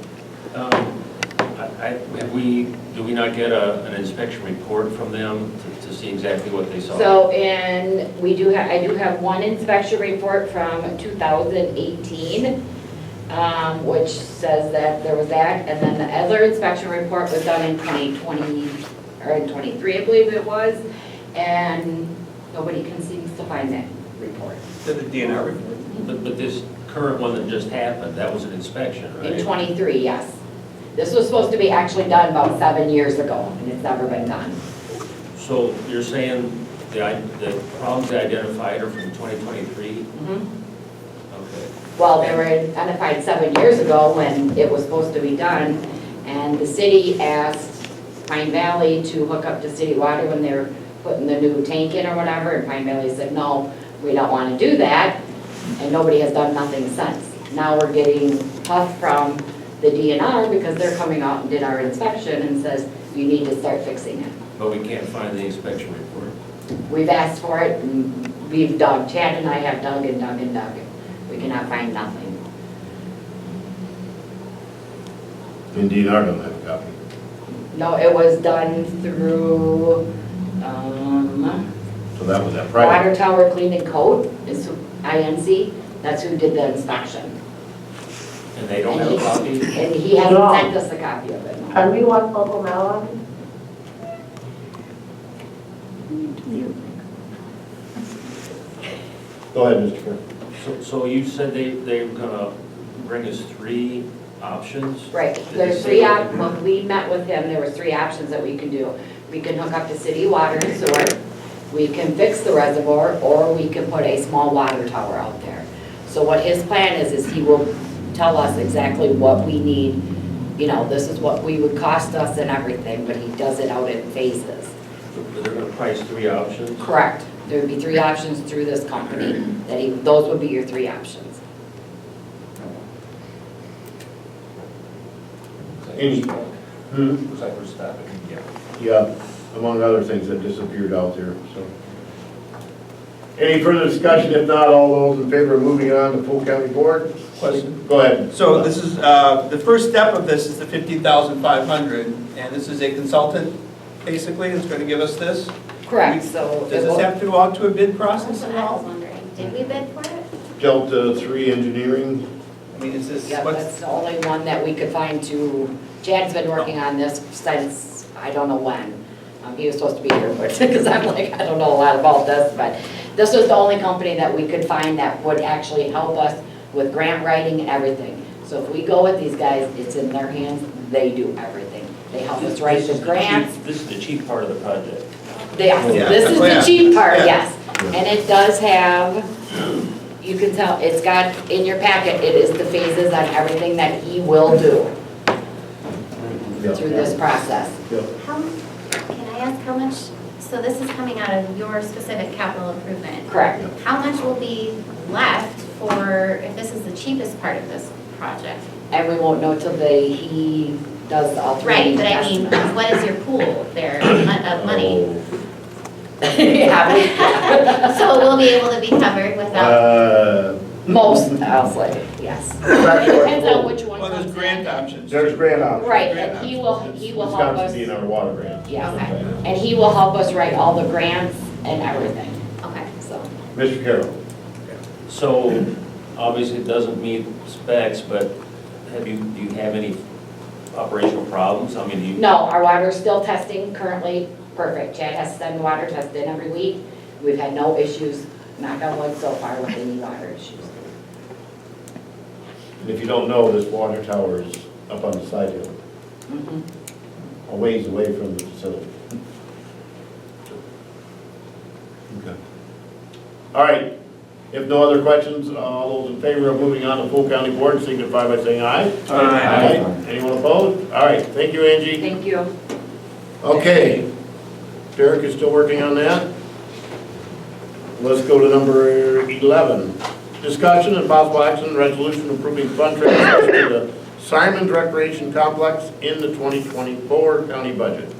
Do we not get an inspection report from them to see exactly what they saw? So, and I do have one inspection report from 2018, which says that there was that, and then the other inspection report was done in 2020, or in 23, I believe it was, and nobody seems to find that report. The DNR report? But this current one that just happened, that was an inspection, right? In 23, yes. This was supposed to be actually done about 7 years ago, and it's never been done. So you're saying the problems they identified are from 2023? Okay. Well, they were identified 7 years ago when it was supposed to be done, and the city asked Pine Valley to hook up to city water when they were putting the new tank in or whatever, and Pine Valley said, no, we don't want to do that, and nobody has done nothing since. Now we're getting puff from the DNR because they're coming out and did our inspection and says, you need to start fixing it. But we can't find the inspection report. We've asked for it, and we've dug, Chad and I have dug and dug and dug. We cannot find nothing. Indeed, I don't have a copy. No, it was done through, So that was that Friday. Water Tower Clean and Coat, is INC, that's who did the inspection. And they don't have a copy? And he hasn't sent us a copy of it. no. Are we on Local Melon? Go ahead, Mr. Carroll. So you said they were gonna bring us 3 options? Right, Did there's they say 3 what- when we met with him, there was 3 options that we can do. We can hook up to city water and sewer, we can fix the reservoir, or we can put a small water tower out there. So what his plan is he will tell us exactly what we need, you know, this is what we would cost us and everything, but he does it out in phases. But they're gonna price 3 options? Correct, there would be 3 options through this company, those would be your 3 options. Any, Looks like we're stopping. yeah, among other things that disappeared out there, so. Any further discussion? If not, all those in favor of moving on to full county board? Question. Go ahead. So this is, the first step of this is the 15,500, and this is a consultant, basically, that's going to give us this. Correct, so. Does this have to go out to a bid process That's at what I was all? wondering. Did we bid for it? Delta 3 Engineering. I mean, is this, Yeah, what's, that's the only one that we could find to, Chad's been working on this since, I don't know when. He was supposed to be here, but, because I'm like, I don't know a lot about this, but this was the only company that we could find that would actually help us with grant writing and everything. So if we go with these guys, it's in their hands, they do everything. They help us write the grants. This is the cheap part of the project. This is Oh, yeah. the cheap part, Yeah. yes. And it does have, you can tell, it's got, in your packet, it is the phases on everything that he will do through this process. How, can I ask how much, so this is coming out of your specific capital improvement. Correct. How much will be left for, if this is the cheapest part of this project? And we won't know till he does the Right, alternating but I mean, estimate. what is your pool there of money? Yeah, So we'll be able to be covered without, most, I'll say, yes. Depends on which one well, there's comes grant in. options. There's grant options. Right, and he will help us, Wisconsin DNR water grant. yeah, and he will help us write all the grants and everything, okay. so. Mr. Carroll. So, obviously it doesn't meet specs, but do you have any operational problems? I mean, do you? No, our water's still testing currently, perfect. Chad has to send the water test in every week. We've had no issues, knock on wood, so far with any water issues. And if you don't know, this water tower is up on the side hill, Mhm. a ways away from the facility. Okay. All right. If no other questions, all those in favor of moving on to full county board signify by saying aye. Aye. Anyone opposed? All right, thank you, Angie. Thank you. Okay, Derek is still working on that. Let's go to number 11. Discussion and possible action resolution approving fund transfers to the Simons Recreation Complex in the 2024 county budget.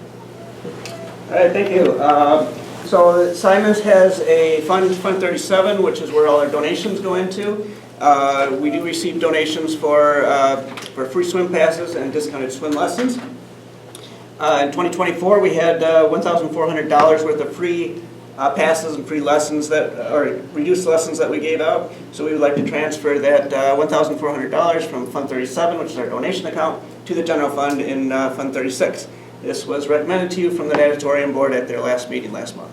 All right, thank you. So Simons has a Fund 37, which is where all our donations go into. We do receive donations for free swim passes and discounted swim lessons. In 2024, we had $1,400 worth of free passes and free lessons or reduced lessons that we gave out. So we would like to transfer that $1,400 from Fund 37, which is our donation account, to the general fund in Fund 36. This was recommended to you from the natatorium board at their last meeting last month.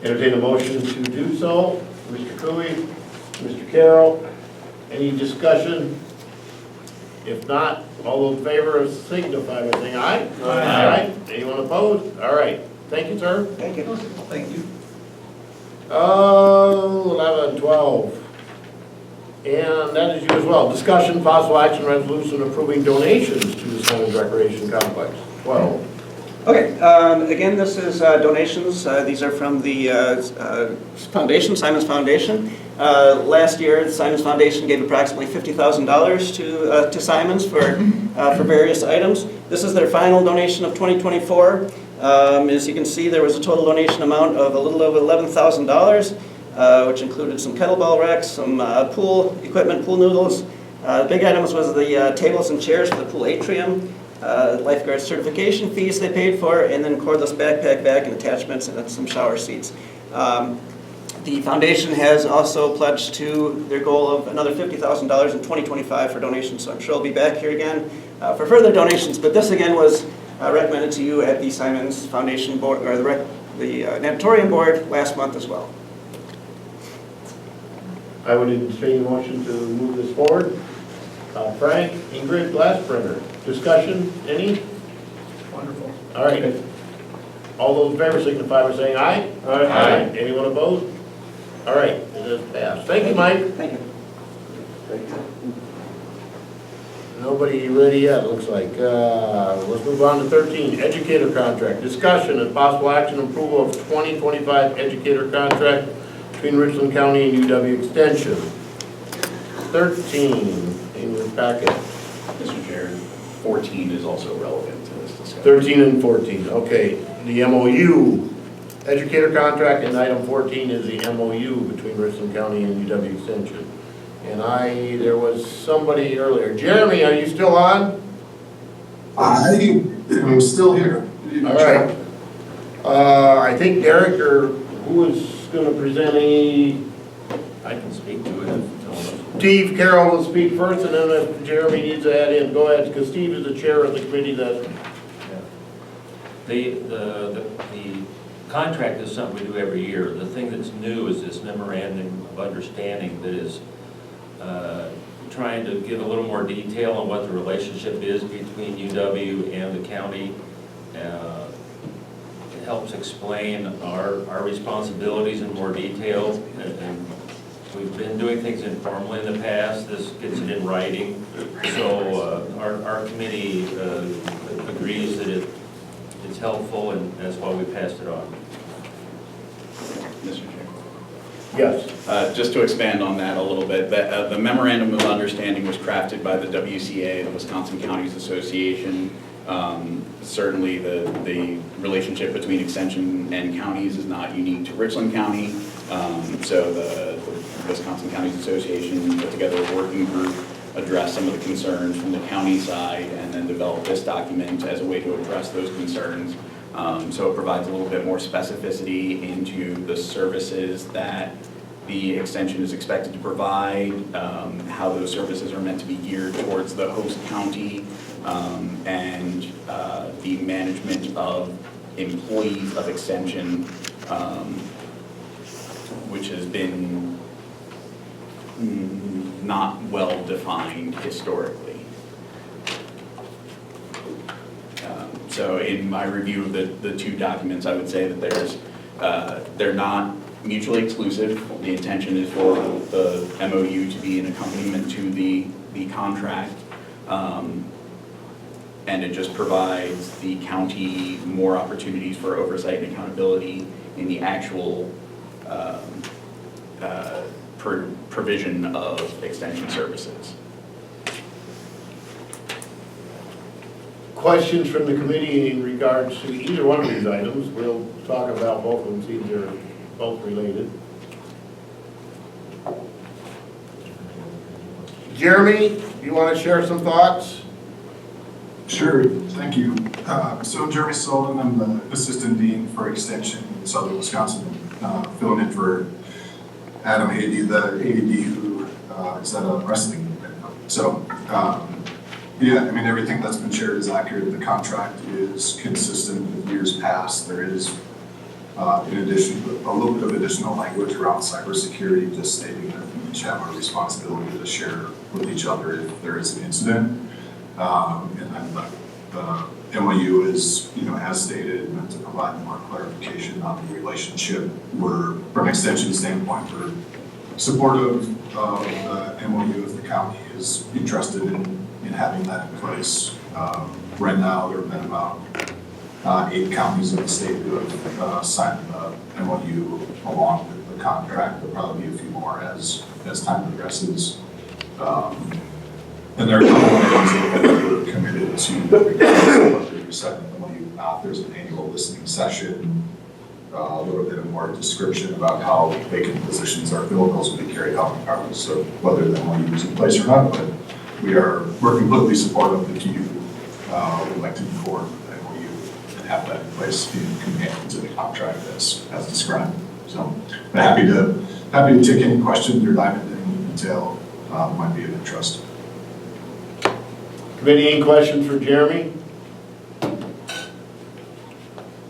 Entertain a motion to do so. Mr. Cooey, Mr. Carroll, any discussion? If not, all those in favor signify by saying aye. Aye. Anyone opposed? All right. Thank you, sir. Thank you. Thank you. 11, 12. And that is you as well. Discussion, possible action, resolution approving donations to the Simons Recreation Complex. 12. Okay, again, this is donations. These are from the foundation, Simons Foundation. Last year, the Simons Foundation gave approximately $50,000 to Simons for various items. This is their final donation of 2024. As you can see, there was a total donation amount of a little over $11,000, which included some kettlebell racks, some pool equipment, pool noodles. The big items was the tables and chairs for the pool atrium. Lifeguard certification fees they paid for, and then cordless backpack bag and attachments, and then some shower seats. The foundation has also pledged to their goal of another $50,000 in 2025 for donations, so I'm sure I'll be back here again for further donations, but this again was recommended to you at the Simons Foundation board, or the natatorium board last month as well. I would entertain a motion to move this forward. Frank, Ingrid, Glassbringer. Discussion, any? Wonderful. All right. All those in favor signify by saying aye. Aye. Anyone opposed? All right, it is passed. Thank you, Mike. Thank you. Nobody ready yet, looks like. Let's move on to 13, educator contract. Discussion and possible action approval of 2025 educator contract between Richland County and UW Extension. 13 in your packet. Mr. Chair, 14 is also relevant to this discussion. 13 and 14, okay. The MOU, educator contract, and item 14 is the MOU between Richland County and UW Extension. And there was somebody earlier. Jeremy, are you still on? I'm still here. All right. I think Derek or who is going to present any? I can speak to it. Steve Carroll will speak first, and then if Jeremy needs to add in, go ahead, because Steve is the chair of the committee that. The contract is something we do every year. The thing that's new is this memorandum of understanding that is trying to give a little more detail on what the relationship is between UW and the county. It helps explain our responsibilities in more detail. And we've been doing things informally in the past. This gets it in writing. So our committee agrees that it's helpful, and that's why we passed it on. Mr. Chair. Yes. Just to expand on that a little bit, the memorandum of understanding was crafted by the WCA, the Wisconsin Counties Association. Certainly the relationship between Extension and counties is not unique to Richland County. So the Wisconsin Counties Association put together a working group, address some of the concerns from the county side, and then develop this document as a way to address those concerns. So it provides a little bit more specificity into the services that the extension is expected to provide, how those services are meant to be geared towards the host county, and the management of employees of extension, which has been not well defined historically. So in my review of the two documents, I would say that they're not mutually exclusive. The intention is for the MOU to be an accompaniment to the contract. And it just provides the county more opportunities for oversight and accountability in the actual provision of extension services. Questions from the committee in regards to either one of these items? We'll talk about both of them, see if they're both related. Jeremy, you want to share some thoughts? Sure, thank you. So Jeremy Sullivan, I'm the Assistant Dean for Extension in Southern Wisconsin, filling in for Adam Hady, the AD who is at a wrestling event now. So, yeah, I mean, everything that's been shared is accurate. The contract is consistent with years past. There is, in addition, a little bit of additional language around cybersecurity, just stating that we each have a responsibility to share with each other if there is an incident. And then the MOU is, as stated, meant to provide more clarification on the relationship. We're, from an extension standpoint, we're supportive of the MOU if the county is interested in having that in place. Right now, there have been about 8 counties in the state who have signed the MOU along with the contract. There'll probably be a few more as time progresses. And there are a couple of ones that we're committed to whether you're setting the MOU or not. There's an annual listening session, a little bit of more description about how vacant positions are filled. Those will be carried out regardless of whether the MOU is in place or not. But we're completely supportive if you would like to move forward with the MOU and have that in place in companion to the contract as described. So I'm happy to take any questions or dive into any detail might be of interest. Committee, any questions for Jeremy?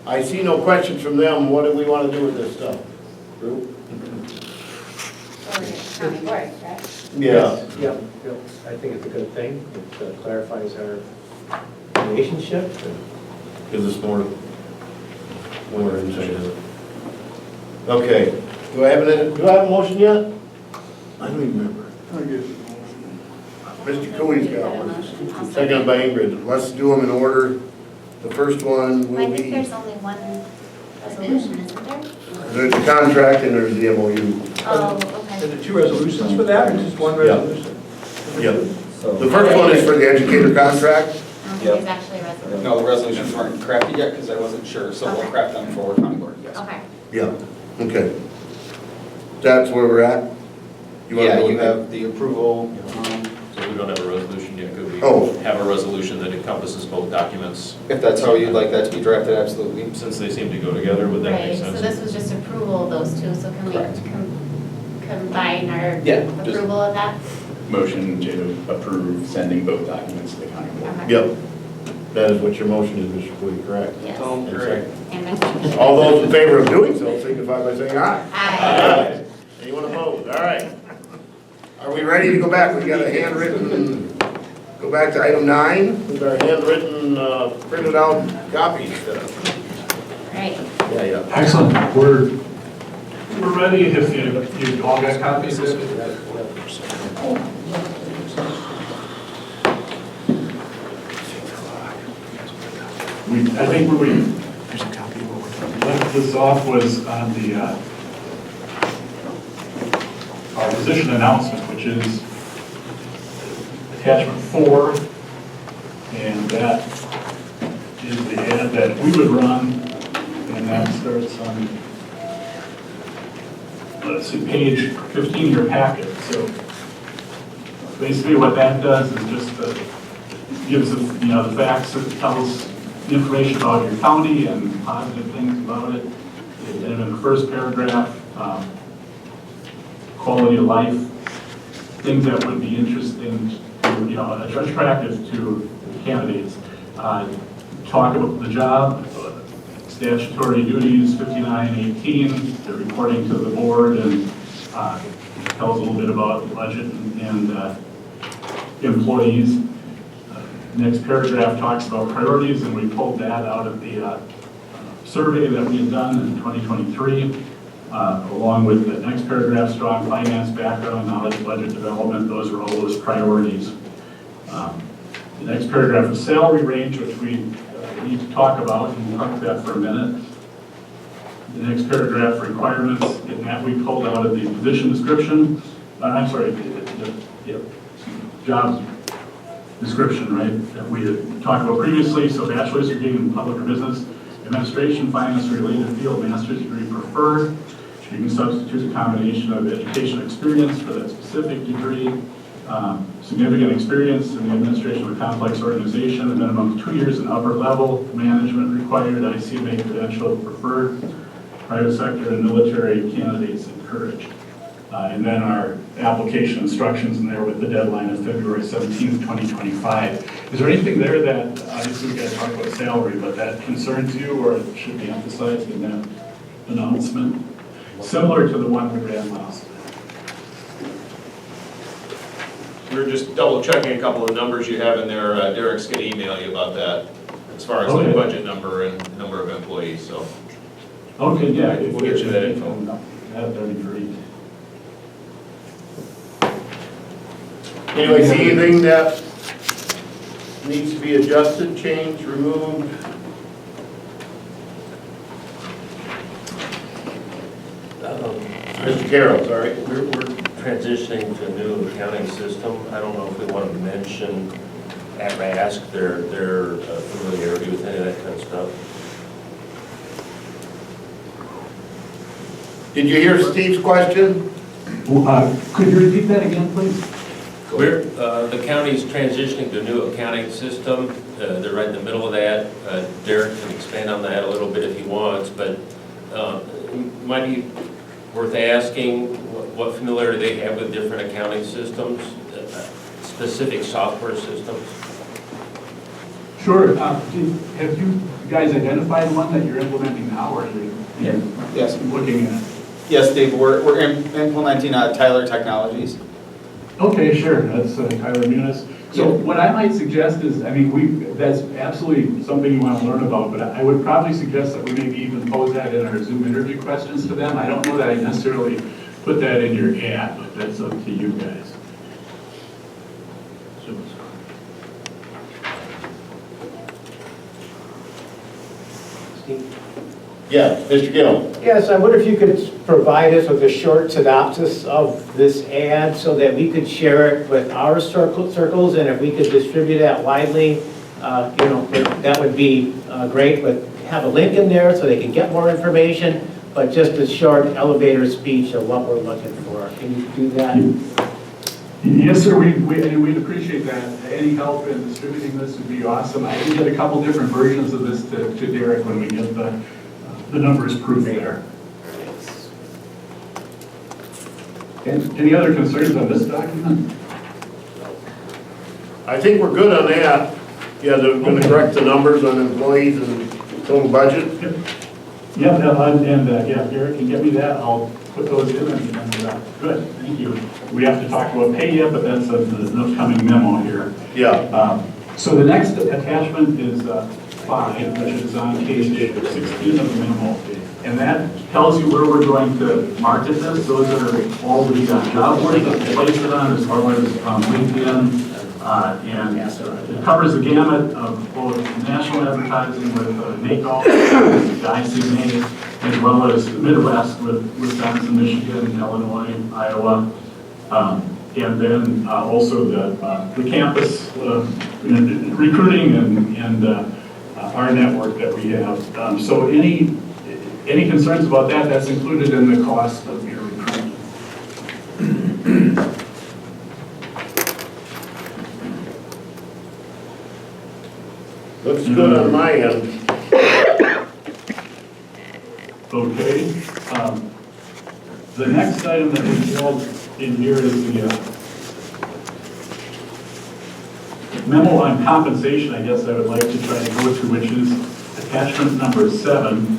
I see no questions from them. What do we want to do with this stuff? Drew? County board, right? Yeah. Yep. I think it's a good thing. It clarifies our relationship. Gives us more insight. Okay. Do I have a motion yet? I don't even remember. Mr. Cooley's got one. Seconded by Ingrid. Let's do them in order. The first one I will think be there's only one resolution, isn't there? there's the contract and there's the MOU. Oh, okay. Are there 2 resolutions for that, or just one resolution? Yep. The first one is for the educator contract. There's actually a resolution. No, the resolutions weren't crafted yet because I wasn't sure, so we'll craft them for county board, yes. Okay. Yeah, okay. That's where we're at? wanna Yeah, go you with have the approval. So we don't have a resolution yet, could we Oh. have a resolution that encompasses both documents? If that's how you'd like that to be drafted, absolutely. Since they seem to go together, would that make Right, so sense? this was just approval of those two, so can we Correct. combine our Yeah, just- approval of that? Motion to approve sending both documents to the county board. Okay. Yep. That is what your motion is, Mr. Cooley, correct? Yes. And second. And my- All those in favor of doing so signify by saying aye. Aye. Anyone opposed? All right. Are we ready to go back? We got a handwritten, go back to item 9 with our handwritten, printed out copies. Right. Yeah. Excellent. We're ready if you all got copies. I think where we left this off was on the our position announcement, which is attachment 4, and that is the ad that we would run, and that starts on, let's see, page 15 of your packet. So basically what that does is just gives us, the facts, it tells the information about your county and positive things about it. And in the first paragraph, quality of life, things that would be interesting, attractive to candidates. Talk about the job, statutory duties, 5918, the reporting to the board, and tells a little bit about the budget and employees. Next paragraph talks about priorities, and we pulled that out of the survey that we had done in 2023. along with the next paragraph, strong finance background, knowledge, budget development, those are all those priorities. The next paragraph is salary range, which we need to talk about, and we'll talk about that for a minute. The next paragraph, requirements, and that we pulled out of the position description. I'm sorry, job description, right, that we had talked about previously. So bachelor's degree in public or business administration, finance related field, master's degree preferred. You can substitute a combination of education experience for that specific degree, significant experience in the administration of a complex organization, a minimum of 2 years in upper level management required, ICMA credential preferred, private sector and military candidates encouraged. And then our application instructions in there with the deadline of February 17th, 2025. Is there anything there that, obviously we got to talk about salary, but that concerns you or it should be emphasized in that announcement? Similar to the one we ran last. We're just double checking a couple of numbers you have in there. Derek's going to email you about that as far as the budget number and number of employees, so. Okay, yeah. We'll get you that info. That'd be great. Anyway, see anything that needs to be adjusted, changed, removed? Mr. Carroll, sorry. We're transitioning to a new accounting system. I don't know if we want to mention at RASC their familiarity with any of that kind of stuff. Did you hear Steve's question? Could you repeat that again, please? The county's transitioning to a new accounting system. They're right in the middle of that. Derek can expand on that a little bit if he wants, but it might be worth asking what familiarity they have with different accounting systems, specific software systems. Sure. Have you guys identified one that you're implementing now, or are you Yes. looking at? Yes, Dave, we're implementing Tyler Technologies. Okay, sure. That's Tyler Munis. So what I might suggest is, I mean, that's absolutely something you want to learn about, but I would probably suggest that we maybe even pose that in our Zoom interview questions to them. I don't know that I necessarily put that in your ad, but that's up to you guys. Yeah, Mr. Gill. Yes, I wonder if you could provide us with a short synopsis of this ad so that we could share it with our circles, and if we could distribute that widely, that would be great. But have a link in there so they can get more information, but just a short elevator speech of what we're looking for. Can you do that? Yes, sir. We'd appreciate that. Any help in distributing this would be awesome. I can get a couple different versions of this to Derek when we get the numbers proof there. And any other concerns on this document? I think we're good on that. Yeah, they're going to correct the numbers on employees and total budget. Yep, and Derek can get me that. I'll put those in and good, thank you. We have to talk about pay yet, but that's an upcoming memo here. Yeah. So the next attachment is 5, which is on page 16 of the memo. And that tells you where we're going to market this. Those are all the job boards that we place it on, as well as LinkedIn. And it covers the gamut of both national advertising with NACO, ICMA, as well as the Midwest with Wisconsin, Michigan, Illinois, Iowa. And then also the campus recruiting and our network that we have. So any concerns about that, that's included in the cost of your recruitment. Looks good on my end. Okay. The next item that we held in here is the memo on compensation, I guess I would like to try to go to, which is attachment number 7.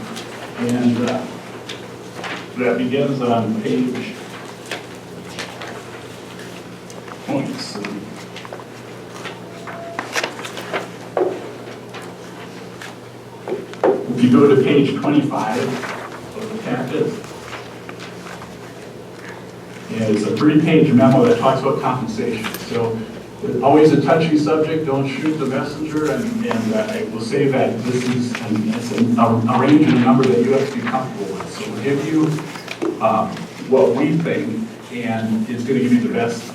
And that begins on page points. If you go to page 25 of the packet, And it's a 3-page memo that talks about compensation. So always a touchy subject, don't shoot the messenger, and I will say that this is it's a range and a number that you have to be comfortable with. So we'll give you what we think, and it's going to give you the best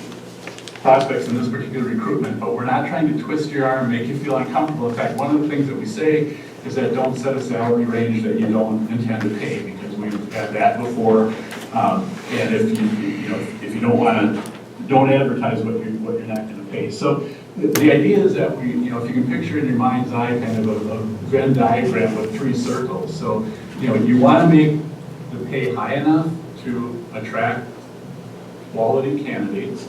prospects in this particular recruitment, but we're not trying to twist your arm, make you feel uncomfortable. In fact, one of the things that we say is that don't set a salary range that you don't intend to pay, because we've had that before. And if you don't want to, don't advertise what you're not going to pay. So the idea is that if you can picture in your mind's eye kind of a Venn diagram with 3 circles. So, you want to make the pay high enough to attract quality candidates.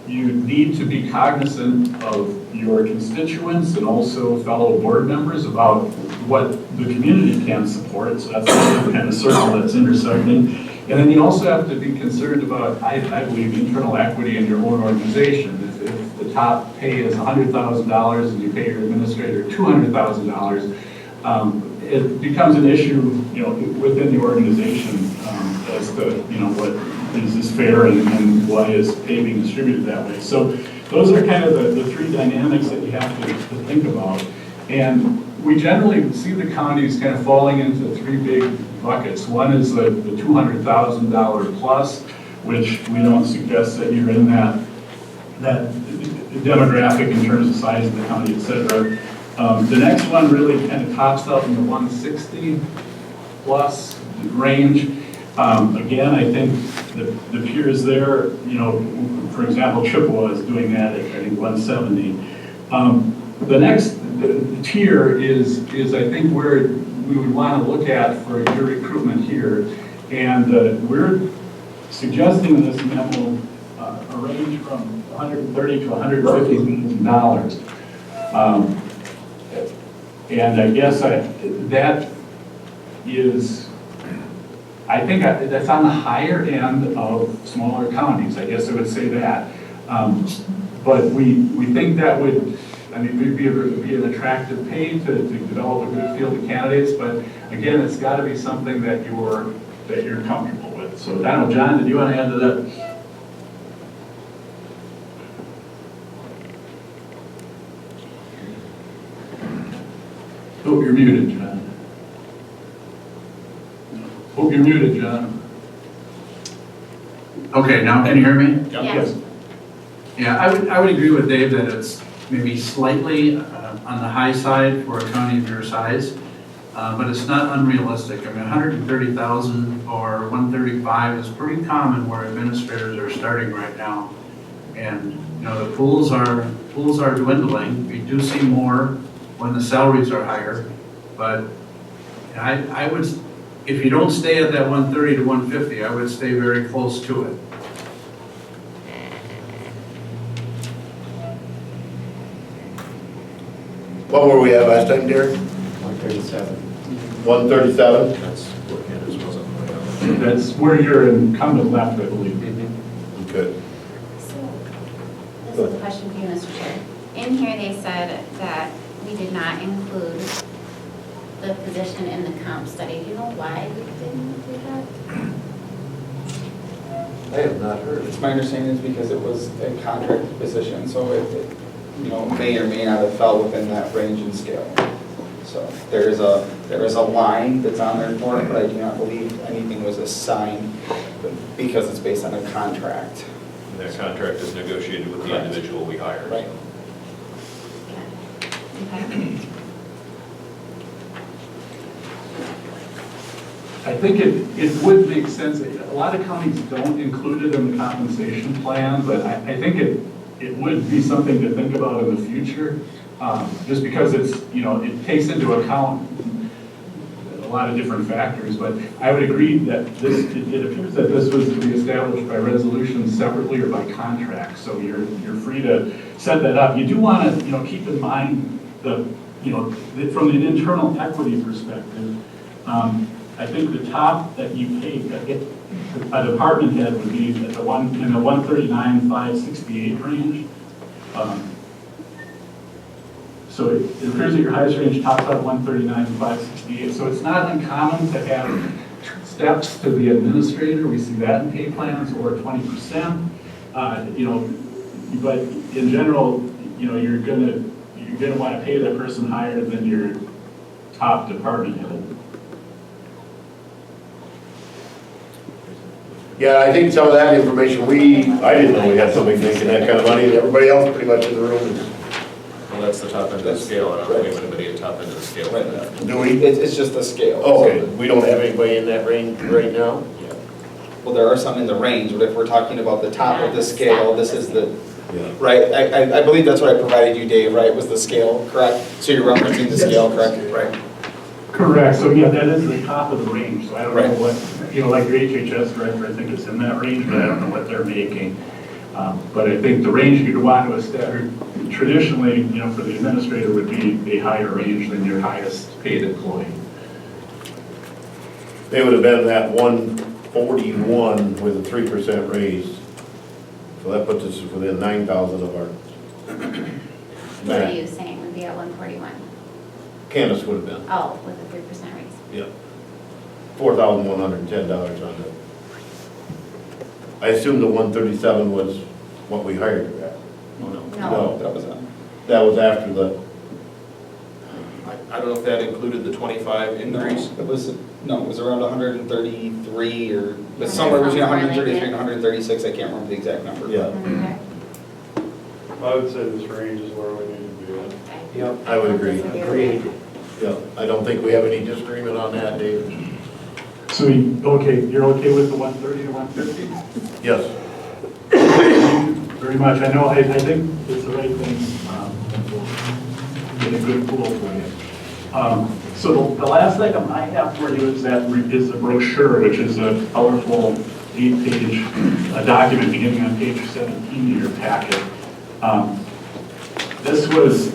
You need to be cognizant of your constituents and also fellow board members about what the community can support. So that's the kind of circle that's intersecting. And then you also have to be concerned about, I believe, internal equity in your own organization. If the top pay is $100,000 and you pay your administrator $200,000, it becomes an issue, within the organization as to, what is this fair and why is pay being distributed that way. So those are kind of the 3 dynamics that you have to think about. And we generally see the counties kind of falling into 3 big buckets. One is the $200,000 plus, which we don't suggest that you're in that demographic in terms of size of the county, et cetera. The next one really kind of tops out in the 160 plus range. Again, I think the peers there, for example, Chippewa is doing that at, I think, 170. The next tier is I think where we would want to look at for your recruitment here, and we're suggesting in this memo a range from $130,000 to $150,000. And I guess that is, I think that's on the higher end of smaller counties. I guess I would say that. But we think that would, would be an attractive pay to develop a good field of candidates. But again, it's got to be something that you're comfortable with. So I don't know, John, did you want to add to that? Oh, you're muted, John. Oh, you're muted, John. Okay, now can you hear me? Yes. Yeah, I would agree with Dave that it's maybe slightly on the high side for a county of your size, but it's not unrealistic. 130,000 or 135 is pretty common where administrators are starting right now. And the pools are dwindling. We do see more when the salaries are higher, but I would, if you don't stay at that 130 to 150, I would stay very close to it. What were we at last time, Derek? 137. 137? That's what Candace wasn't. That's where your incumbent left, I believe. Good. So, this is a question for you, Mr. Chair. In here, they said that we did not include the position in the comp study. Do you know why we didn't do that? I have not heard. It's my understanding is because it was a contract position, so it may or may not have fell within that range and scale. So there is a line that's on there for it, but I do not believe anything was assigned because it's based on a contract. And that contract is negotiated with the individual we hire. Right. Okay. I think it would make sense. A lot of counties don't include it in the compensation plan, but I think it would be something to think about in the future, just because it takes into account a lot of different factors. But I would agree that it appears that this was to be established by resolution separately or by contract. So you're free to set that up. You do want to keep in mind from an internal equity perspective. I think the top that you pay a department head would be in the 139,568 range. So it appears that your highest range tops out at 139,568. So it's not uncommon to have steps to the administrator, we see that in pay plans, or 20%. You know, but in general, you know, you're gonna want to pay that person higher than your top department head. Yeah, I think some of that information, I didn't know we had somebody making that kind of money, and everybody else pretty much in the room is. Well, that's the top end of the scale, I don't think we have anybody at top end of the scale for that. Do we? It's just the scale. Okay, we don't have anybody in that range right now? Well, there are some in the range, but if we're talking about the top of the scale, this is the, Yeah. right? I believe that's what I provided you, Dave, right, was the scale, correct? So you're referencing the scale, correct? Right. Correct, so yeah, that is the top of the range, so I don't know Right. what, you know, like your HHS director, I think it's in that range, but I don't know what they're making. But I think the range you'd want to establish, traditionally, you know, for the administrator would be a higher range than your highest paid employee. They would have been at 141 with a 3% raise. So that puts us within 9,000 of our. What are you saying, would be at 141? Candace would have been, Oh, with a 3% raise. yeah. $4,110 on it. I assume the 137 was what we hired her at. No. That was it. That was after the, I don't know if that included the 25 increase. It was around 133 or, but somewhere between 133 and 136, I can't remember the exact number. yeah. I would say this range is where we need to be at. Yep. I would agree. Agreed. Yeah, I don't think we have any disagreement on that, Dave. So, okay, you're okay with the 130 to 150? Yes. Very much, I know, I think it's the right thing, get a good pool for you. So the last item I have for you is the brochure, which is a colorful 8-page document beginning on page 17 of your packet. This was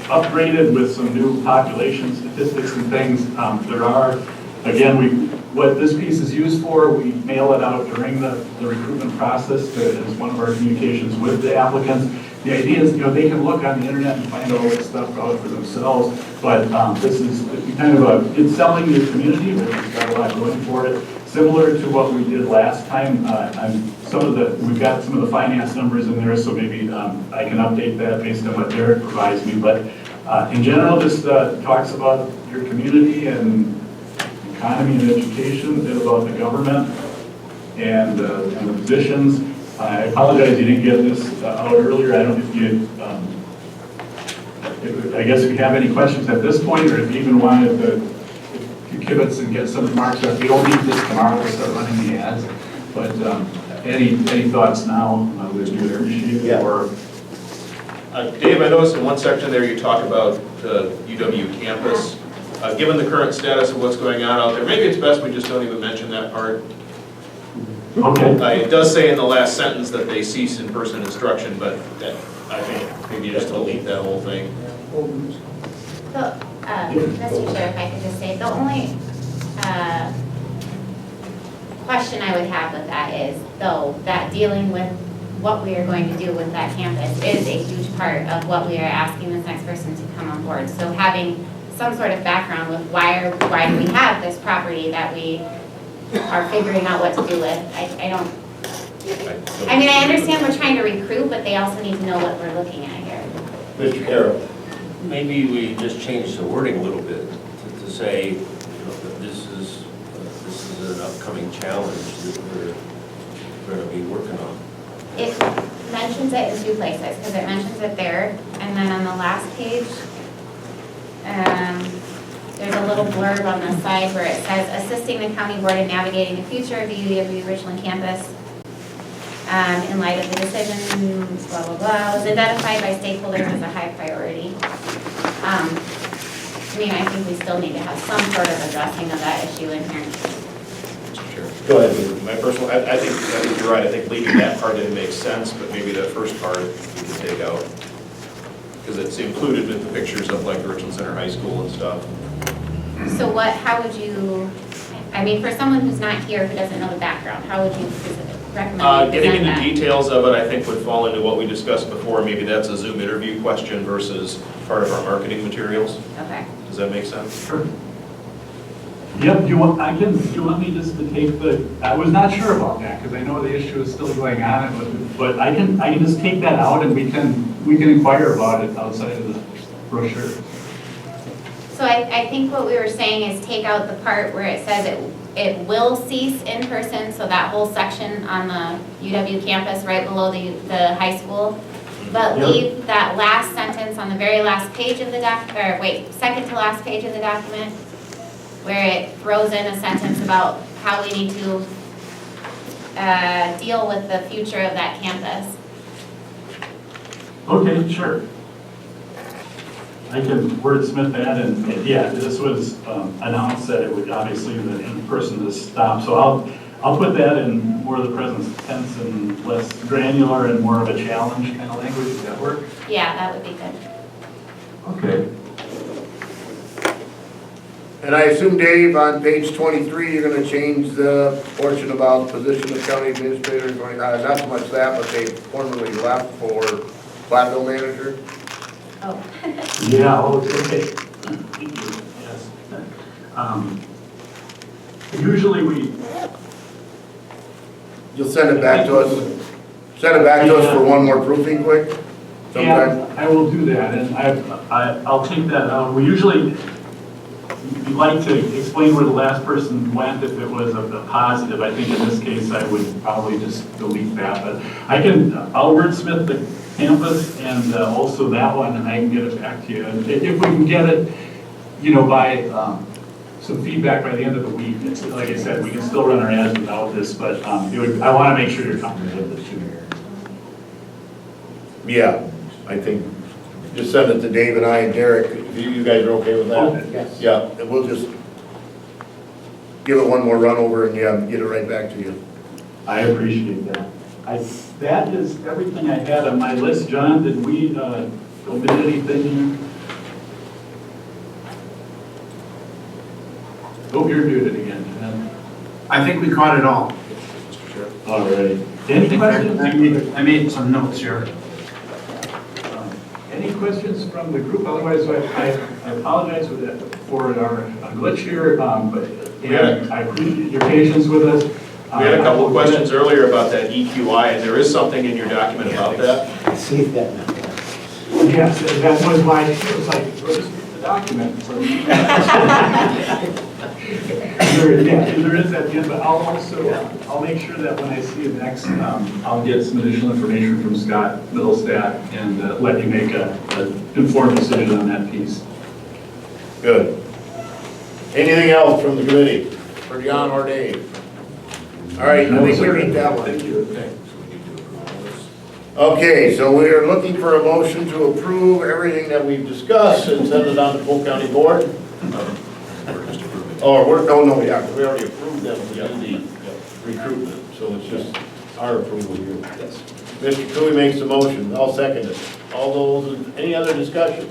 upgraded with some new population statistics and things. There are, again, what this piece is used for, we mail it out during the recruitment process as one of our communications with the applicants. The idea is, you know, they can look on the internet and find all this stuff out for themselves, but this is kind of it's selling your community, which has got a lot going for it. Similar to what we did last time, we've got some of the finance numbers in there, so maybe I can update that based on what Derek provides me. But in general, this talks about your community and economy and education, a bit about the government and the positions. I apologize you didn't get this out earlier. I don't know if you, I guess if you have any questions at this point, or if you even wanted to kibitz and get some remarks up. You don't need this tomorrow, we'll start running the ads. But any thoughts now, would you appreciate it? Or Dave, I noticed in one section there you talk about the UW campus. Given the current status of what's going on out there, maybe it's best we just don't even mention that part. Okay. It does say in the last sentence that they cease in-person instruction, but I think maybe just delete that whole thing. So, Mr. Chair, if I could just say, the only question I would have with that is, though, that dealing with what we are going to do with that campus is a huge part of what we are asking this next person to come on board. So having some sort of background with why do we have this property that we are figuring out what to do with, I mean, I understand we're trying to recruit, but they also need to know what we're looking at here. Mr. Carroll. Maybe we just change the wording a little bit to say, you know, that this is an upcoming challenge that we're going to be working on. It mentions it in two places, because it mentions it there, and then on the last page, there's a little blurb on the side where it says, assisting the county board in navigating the future of the UW Richland campus in light of the decisions, blah, blah, blah, was identified by stakeholders as a high priority. I mean, I think we still need to have some sort of addressing of that issue in here. Sure. Go ahead. My personal, I think you're right. I think leaving that part in makes sense, but maybe the first part we can take out. Because it's included with the pictures of like the Richland Center High School and stuff. So how would you, I mean, for someone who's not here, who doesn't know the background, how would you recommend Getting present into that? details of it, I think, would fall into what we discussed before. Maybe that's a Zoom interview question versus part of our marketing materials. Okay. Does that make sense? Sure. Yep, do you want me just to take I was not sure about that, because I know the issue is still going on, but I can just take that out and we can inquire about it outside of the brochure. So I think what we were saying is take out the part where it says it will cease in person, so that whole section on the UW campus right below the high school. But Yep. leave that last sentence on the very last page of the second to last page of the document, where it throws in a sentence about how we need to deal with the future of that campus. Okay, sure. I can wordsmith that, and yeah, this was announced that it would obviously the in-person is stopped, so I'll put that in more of the present tense and less granular and more of a challenge kind of language. Does that work? Yeah, that would be good. Okay. And I assume, Dave, on page 23, you're gonna change the portion about position of county administrator, not so much that, but they formerly left for Platteville manager? Oh. Yeah, okay. Thank you, yes. Usually You'll send it back to us? Send it back to us for one more proofing quick? Sometime? Yeah, I will do that, and I'll take that out. We usually like to explain where the last person went if it was a positive. I think in this case, I would probably just delete that, but I'll wordsmith the campus and also that one, and I can get it back to you. And if we can get it, by some feedback by the end of the week, like I said, we can still run our ads without this, but I want to make sure you're comfortable with the two. Yeah, I think, just send it to Dave and I and Derek, if you guys are okay with that? Okay. Yes. Yeah, and we'll just give it one more run over and get it right back to you. I appreciate that. That is everything I had on my list. John, did we omit anything? Oh, you're muted again. I think we caught it all. All right. Any questions? I made some notes here. Any questions from the group? Otherwise, I apologize for our glitch here, but I appreciate your patience with us. We had a couple of questions earlier about that EQI, and there is something in your document about that. I see that now. Yes, that was why it was like, where's the document? There is at the end, but I'll make sure that when I see it next, I'll get some additional information from Scott Middlestat and let you make an informed decision on that piece. Good. Anything else from the committee, for John or Dave? All right, I think we beat that one. Thank you. Okay, so we are looking for a motion to approve everything that we've discussed and send it on to Polk County Board. We already approved them, we got the recruitment, so it's just our approval here. Yes. Mr. Cooley makes the motion, I'll second it. Any other discussion?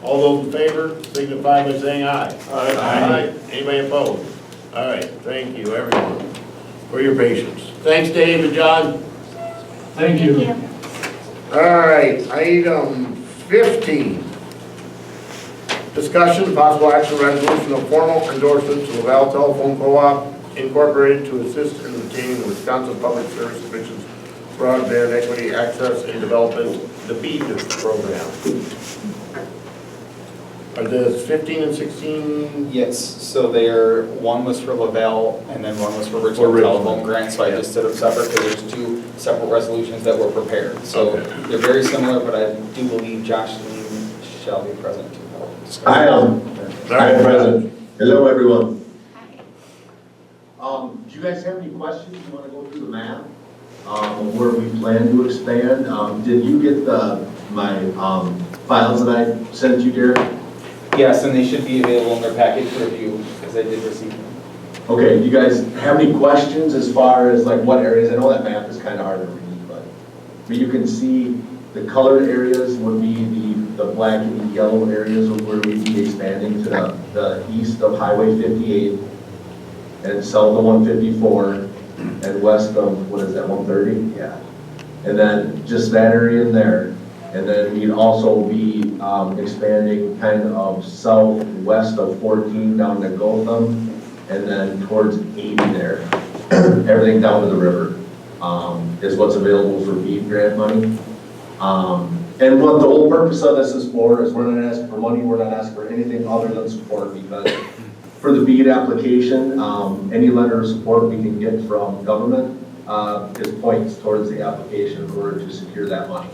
All those in favor, signify by saying aye. Aye. Anybody opposed? All right, thank you, everyone, for your patience. Thanks, Dave and John. Thank you. All right, item 15. Discussion, possible action, resolution of formal endorsement to Laval Telephone Co-op Incorporated to assist in obtaining the Wisconsin Public Service Commission's Broadband Equity Access and Development, the BEAD program. Are this 15 and 16? Yes, so one was for Laval and then one was for Richland Telephone Grant, so I just did them separate because there's two separate resolutions that were prepared. So they're very similar, but I do believe Jocelyn shall be present to help discuss. I am present. Hello, everyone. Do you guys have any questions? You want to go through the map of where we plan to expand? Did you get my files that I sent you, Derek? Yes, and they should be available in their package for review, because I did receive them. Okay, do you guys have any questions as far as like what areas? I know that map is kind of hard to read, but you can see the colored areas would be the black and the yellow areas of where we'd be expanding to the east of Highway 58 and south of 154 and west of, what is that, 130? Yeah. And then just that area in there. And then we'd also be expanding kind of southwest of 14 down to Gotham and then towards 80 there, everything down to the river, is what's available for BEAD grant money. And what the whole purpose of this is for is we're not asking for money, we're not asking for anything other than support, because for the BEAD application, any letter of support we can get from government is points towards the application in order to secure that money.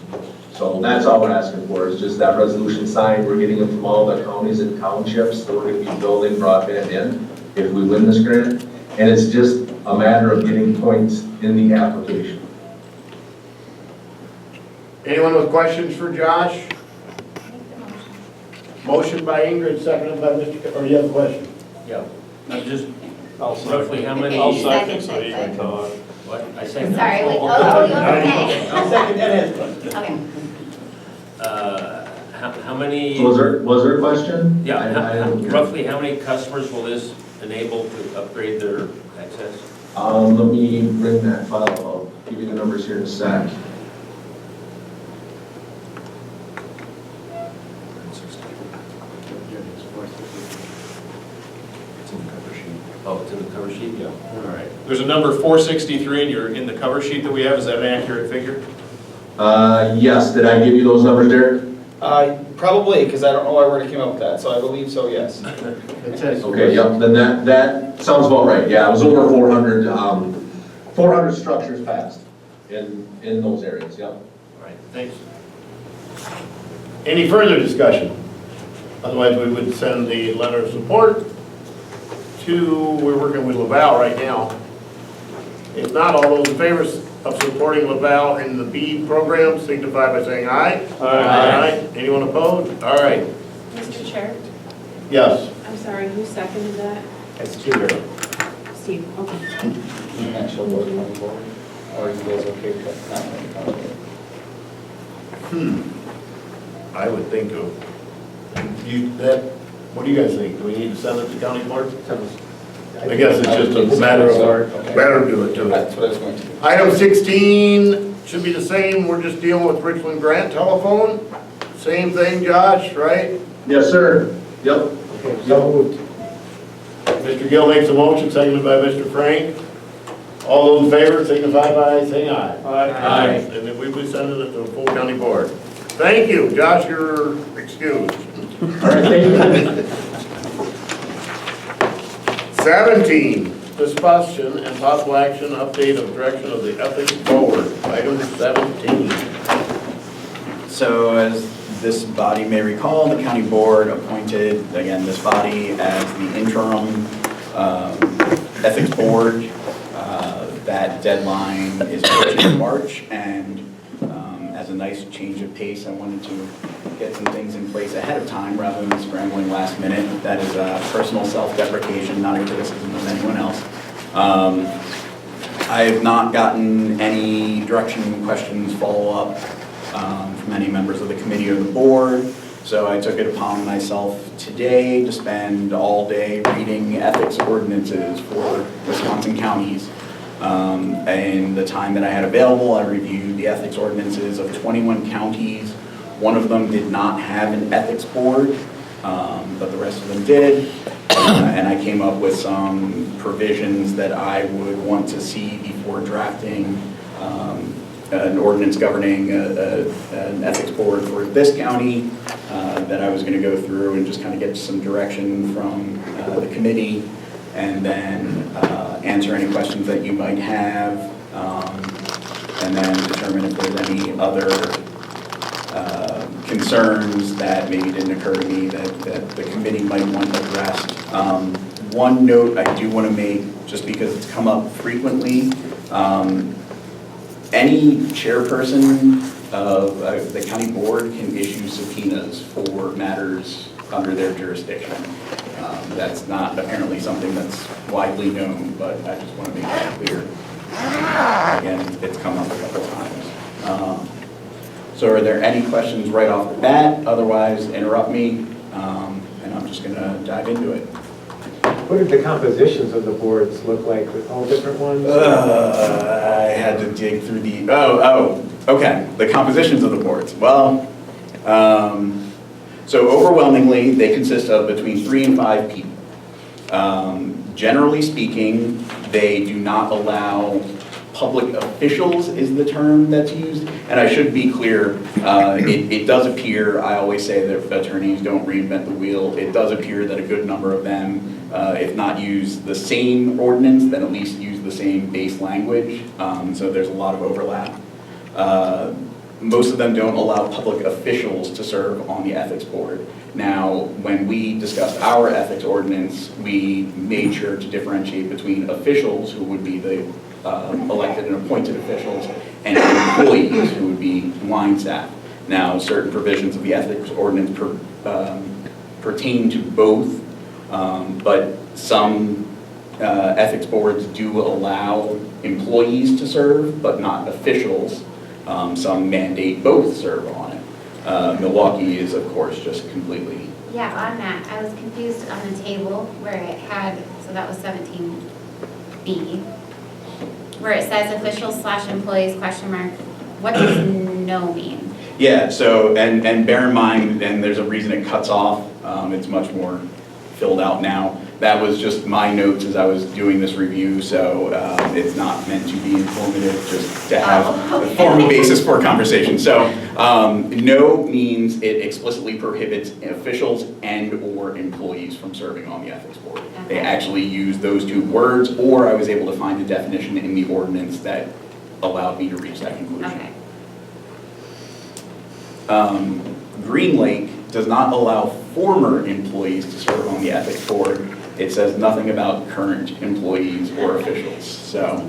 So that's all we're asking for, is just that resolution signed. We're getting it from all the counties and townships, so we're going to be building broadband in if we win this grant. And it's just a matter of getting points in the application. Anyone with questions for Josh? Motion by Ingrid, seconded by Mr. Or you have a question? Yeah. I'm just, roughly how many? I'll second so you can talk. What? I second. Sorry, wait, oh, okay. I'll second that. Okay. How many? Was there a question? Yeah, roughly how many customers will this enable to upgrade their access? Let me bring that file up. I'll give you the numbers here in a sec. Oh, it's in the cover sheet? Yeah. All right. There's a number 463 and you're in the cover sheet that we have. Is that an accurate figure? Yes. Did I give you those numbers, Derek? Probably, because I don't know why we came up with that, so I believe so, yes. Okay, yep, then that sounds about right. Yeah, it was over 400, 400 structures passed in those areas, yep. All right, thanks. Any further discussion? Otherwise, we would send the letter of support to, we're working with Laval right now. If not, all those in favor of supporting Laval in the BEAD program signify by saying aye. Aye. Anyone opposed? All right. Mr. Chair, Yes. I'm sorry, who seconded that? That's Steve. Steve, okay. Actual vote on the board, or are you guys okay with that? I would think of, what do you guys think? Do we need to send it to county board? I guess it's just a matter of do it to it. That's what I was going to do. Item 16 should be the same, we're just dealing with Richland Grant telephone. Same thing, Josh, right? Yes, sir. Yep. Okay, so moved. Mr. Gill makes a motion, seconded by Mr. Frank. All those in favor signify by saying aye. Aye. And then we will send it to the full county board. Thank you, Josh, you're excused. All right, thank you. 17, discussion and possible action, update of direction of the ethics board. Item 17. So as this body may recall, the county board appointed, again, this body as the interim ethics board. That deadline is in March, and as a nice change of pace, I wanted to get some things in place ahead of time rather than scrambling last minute. That is personal self-deprecation, not a criticism of anyone else. I have not gotten any direction, questions, follow-up from any members of the committee or the board. So I took it upon myself today to spend all day reading ethics ordinances for Wisconsin counties. And the time that I had available, I reviewed the ethics ordinances of 21 counties. One of them did not have an ethics board, but the rest of them did. And I came up with some provisions that I would want to see before drafting an ordinance governing an ethics board for this county that I was going to go through and just kind of get some direction from the committee, and then answer any questions that you might have, and then determine if there's any other concerns that maybe didn't occur to me that the committee might want addressed. One note I do want to make, just because it's come up frequently, any chairperson of the county board can issue subpoenas for matters under their jurisdiction. That's not apparently something that's widely known, but I just want to make that clear. Again, it's come up a couple times. So are there any questions right off the bat? Otherwise, interrupt me, and I'm just going to dive into it. What did the compositions of the boards look like, with all different ones? I had to dig through the, okay, the compositions of the boards. Well, so overwhelmingly, they consist of between 3 and 5 people. Generally speaking, they do not allow public officials is the term that's used. And I should be clear, it does appear, I always say that attorneys don't reinvent the wheel. It does appear that a good number of them, if not use the same ordinance, then at least use the same base language. So there's a lot of overlap. Most of them don't allow public officials to serve on the ethics board. Now, when we discussed our ethics ordinance, we made sure to differentiate between officials, who would be the elected and appointed officials, and employees, who would be line staff. Now, certain provisions of the ethics ordinance pertain to both, but some ethics boards do allow employees to serve, but not officials. Some mandate both serve on it. Milwaukee is, of course, just completely. Yeah, on that, I was confused on the table where it had, so that was 17B, where it says officials / employees question mark. What does no mean? Yeah, so, and bear in mind, and there's a reason it cuts off, it's much more filled out now. That was just my notes as I was doing this review, so it's not meant to be informative, just to have a formal basis for conversation. So no means it explicitly prohibits officials and/or employees from serving on the ethics board. Okay. They actually use those two words, or I was able to find a definition in the ordinance that allowed me to reach that conclusion. Okay. Green Lake does not allow former employees to serve on the ethics board. It says nothing about current employees or officials. So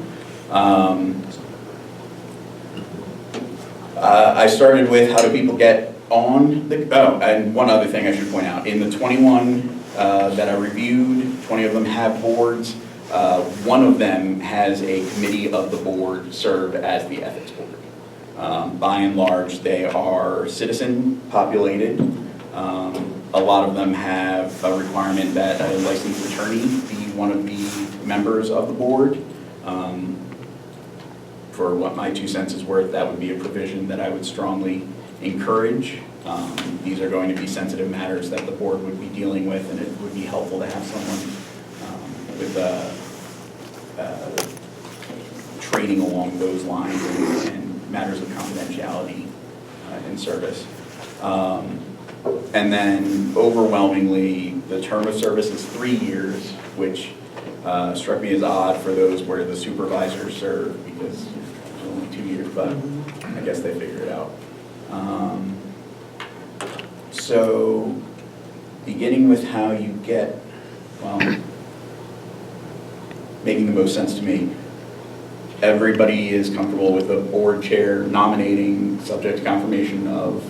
I started with how do people get on the, oh, and one other thing I should point out. In the 21 that I reviewed, 20 of them have boards. One of them has a committee of the board serve as the ethics board. By and large, they are citizen populated. A lot of them have a requirement that a licensed attorney be one of the members of the board. For what my 2 cents is worth, that would be a provision that I would strongly encourage. These are going to be sensitive matters that the board would be dealing with, and it would be helpful to have someone with training along those lines and matters of confidentiality in service. And then overwhelmingly, the term of service is 3 years, which struck me as odd for those where the supervisors serve, because it's only 2 years, but I guess they figured it out. So beginning with how you get, well, making the most sense to me, everybody is comfortable with the board chair nominating subject to confirmation of,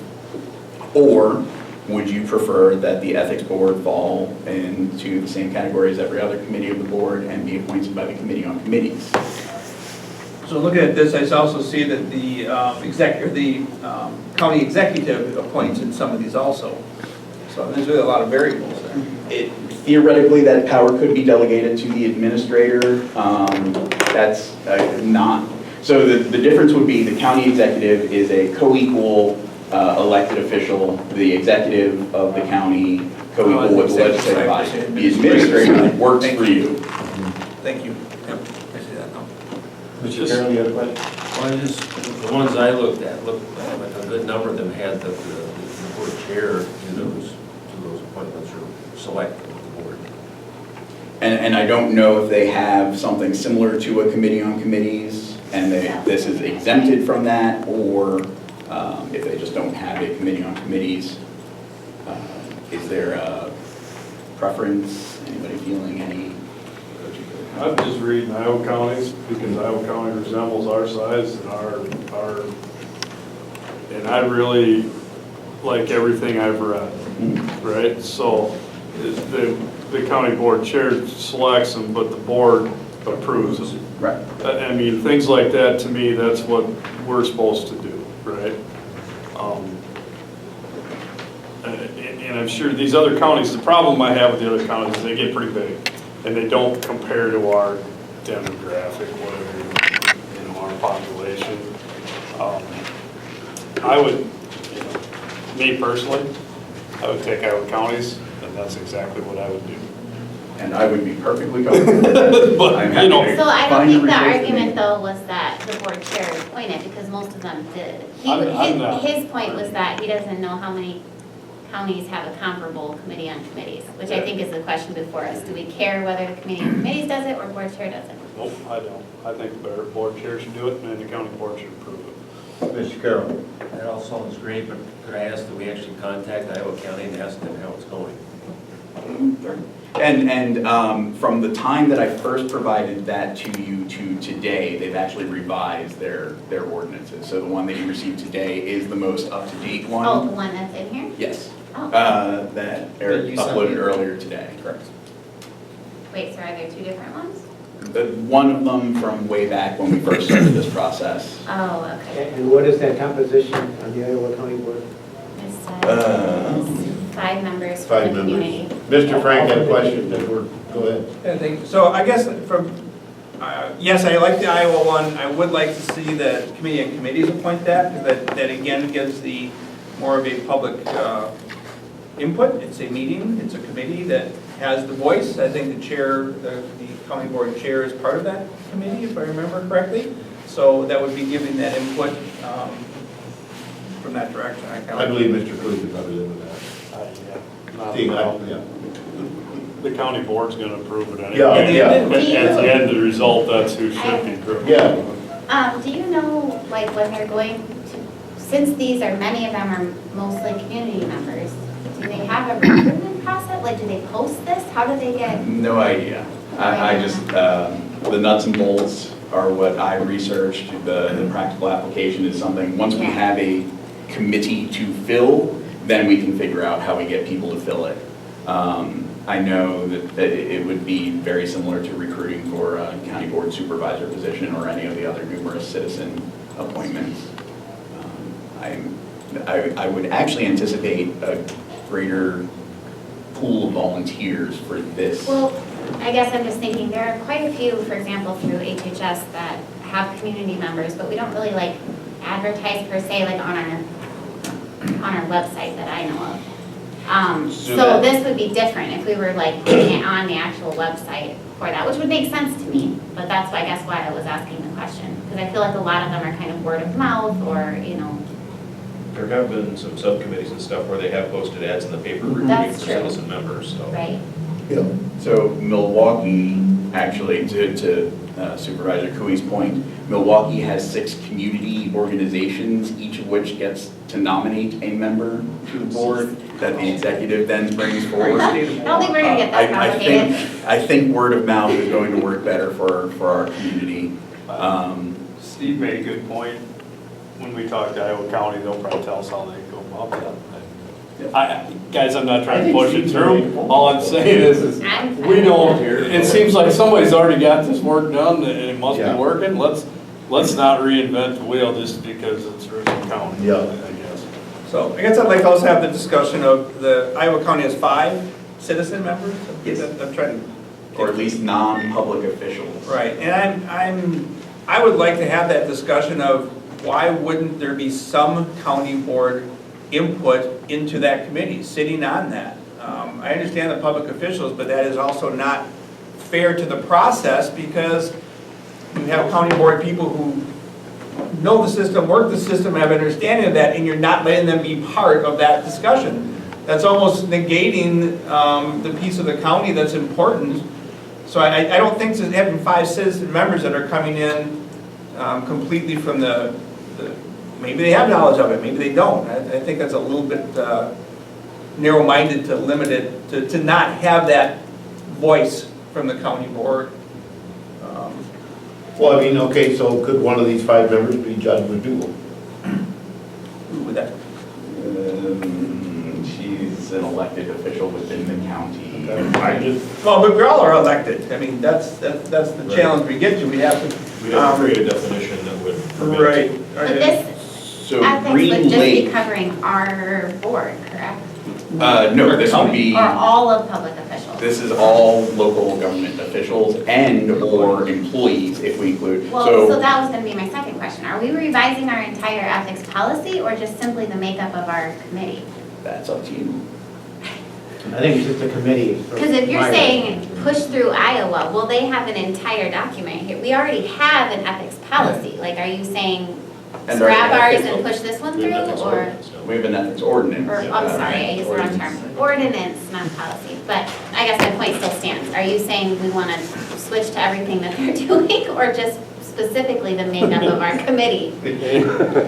or would you prefer that the ethics board fall into the same category as every other committee of the board and be appointed by the committee on committees? So looking at this, I also see that the county executive appoints in some of these also. So there's really a lot of variables there. Theoretically, that power could be delegated to the administrator. That's not. So the difference would be the county executive is a co-equal elected official, the executive of the county, co-equal with the legislative body. The administrator works for you. Thank you. Yep, I see that now. Mr. Carroll, you have a question? Well, just, the ones I looked at, like a good number of them had the board chair to those appointments or selected the board. And I don't know if they have something similar to a committee on committees, and this is exempted from that, or if they just don't have a committee on committees. Is there a preference? Anybody feeling any? I'm just reading Iowa counties because Iowa County resembles our size and and I really like everything I've read, right? So the county board chair selects them, but the board approves them. Right. I mean, things like that, to me, that's what we're supposed to do, right? And I'm sure these other counties, the problem I have with the other counties is they get pretty big and they don't compare to our demographic, whatever, our population. I would, me personally, I would take Iowa counties, and that's exactly what I would do. and I would be perfectly comfortable. But, I'm happy to So I don't find think the resource to argument make- though was that the board chair appointed, because most of them did. I'm not- His point was that he doesn't know how many counties have a comparable committee on committees, which I think is the question before us. Do we care whether the committee on committees does it or board chair does it? Nope, I don't. I think the board chair should do it, and then the county board should approve it. Mr. Carroll. That all sounds great, but could I ask that we actually contact Iowa County and ask them how it's going? And from the time that I first provided that to you to today, they've actually revised their ordinances. So the one that you received today is the most up-to-date one. Oh, the one that's in here? Yes. Oh. That Eric you sent uploaded me? earlier today. Correct. Wait, so are there two different ones? One of them from way back when we first started this process. Oh, okay. And what is that composition on the Iowa County Board? It says 5 members from 5 the members. community. Mr. Frank had a question, go ahead. Yeah, thank you. So I guess from, yes, I like the Iowa one. I would like to see the committee and committees appoint that, because that again gives the more of a public input. It's a meeting, it's a committee that has the voice. I think the chair, the county board chair is part of that committee, if I remember correctly. So that would be giving that input from that direction. I believe Mr. Cruz is probably in with that. Not Seeing that, about- yeah. The county board's gonna approve it anyway. Yeah, yeah. At the end of the result, that's who should be approved. Yeah. Do you know, like, when they're going to, since these are, many of them are mostly community members, do they have a recruitment process? Like, do they post this? How do they get? No idea. I just, the nuts and bolts are what I researched. The practical application is something, once we Yeah. have a committee to fill, then we can figure out how we get people to fill it. I know that it would be very similar to recruiting for a county board supervisor position or any of the other numerous citizen appointments. I would actually anticipate a greater pool of volunteers for this. Well, I guess I'm just thinking, there are quite a few, for example, through HHS that have community members, but we don't really like advertise per se, like on our website that I know of. So this would be different if we were like putting it on the actual website for that, which would make sense to me. But that's why, I guess why I was asking the question, because I feel like a lot of them are kind of word of mouth or, you know. There have been some subcommittees and stuff where they have posted ads in the paper recruiting That's for true. citizen members, so. Right. So Milwaukee, actually, to Supervisor Cooey's point, Milwaukee has 6 community organizations, each of which gets to nominate a member to the board that the executive then brings forward. I don't think we're gonna get that complicated. I think word of mouth is going to work better for our community. Steve made a good point. When we talk to Iowa County, they'll probably tell us how they go about that. Guys, I'm not trying to push it through. All I'm saying is we don't, it seems like somebody's already got this work done and it must be working. Let's not reinvent the wheel just because it's Richland County, I guess. So I guess I'd like to also have the discussion of the Iowa County has 5 citizen members. I'm trying to. Or at least non-public officials. Right, and I would like to have that discussion of why wouldn't there be some county board input into that committee, sitting on that? I understand the public officials, but that is also not fair to the process because you have county board people who know the system, work the system, have understanding of that, and you're not letting them be part of that discussion. That's almost negating the piece of the county that's important. So I don't think that having 5 citizen members that are coming in completely from maybe they have knowledge of it, maybe they don't. I think that's a little bit narrow-minded to limit it, to not have that voice from the county board. Well, I mean, okay, so could one of these 5 members be Judge McDougal? Who would that? She's an elected official within the county. Well, but we all are elected. I mean, that's the challenge we get to. We have to. We'd have to create a definition that would permit. Right. But this So ethics Green would just be Lake, covering our board, correct? no, this would be, Or all of public officials? this is all local government officials and/or employees if we include. Well, so that was gonna be my second question. Are we revising our entire ethics policy or just simply the makeup of our committee? That's up to you. I think it's just a committee. for Because if you're my- saying push through Iowa, well, they have an entire document here. We already have an ethics policy. Like, are you saying And scrap our ours ethics- and push this one We have through, ethics or? ordinance, don't we? We have an ethics ordinance. Or, I'm sorry, I used the wrong term. Ordinance, not policy, but I guess my point still stands. Are you saying we want to switch to everything that they're doing, or just specifically the makeup of our committee?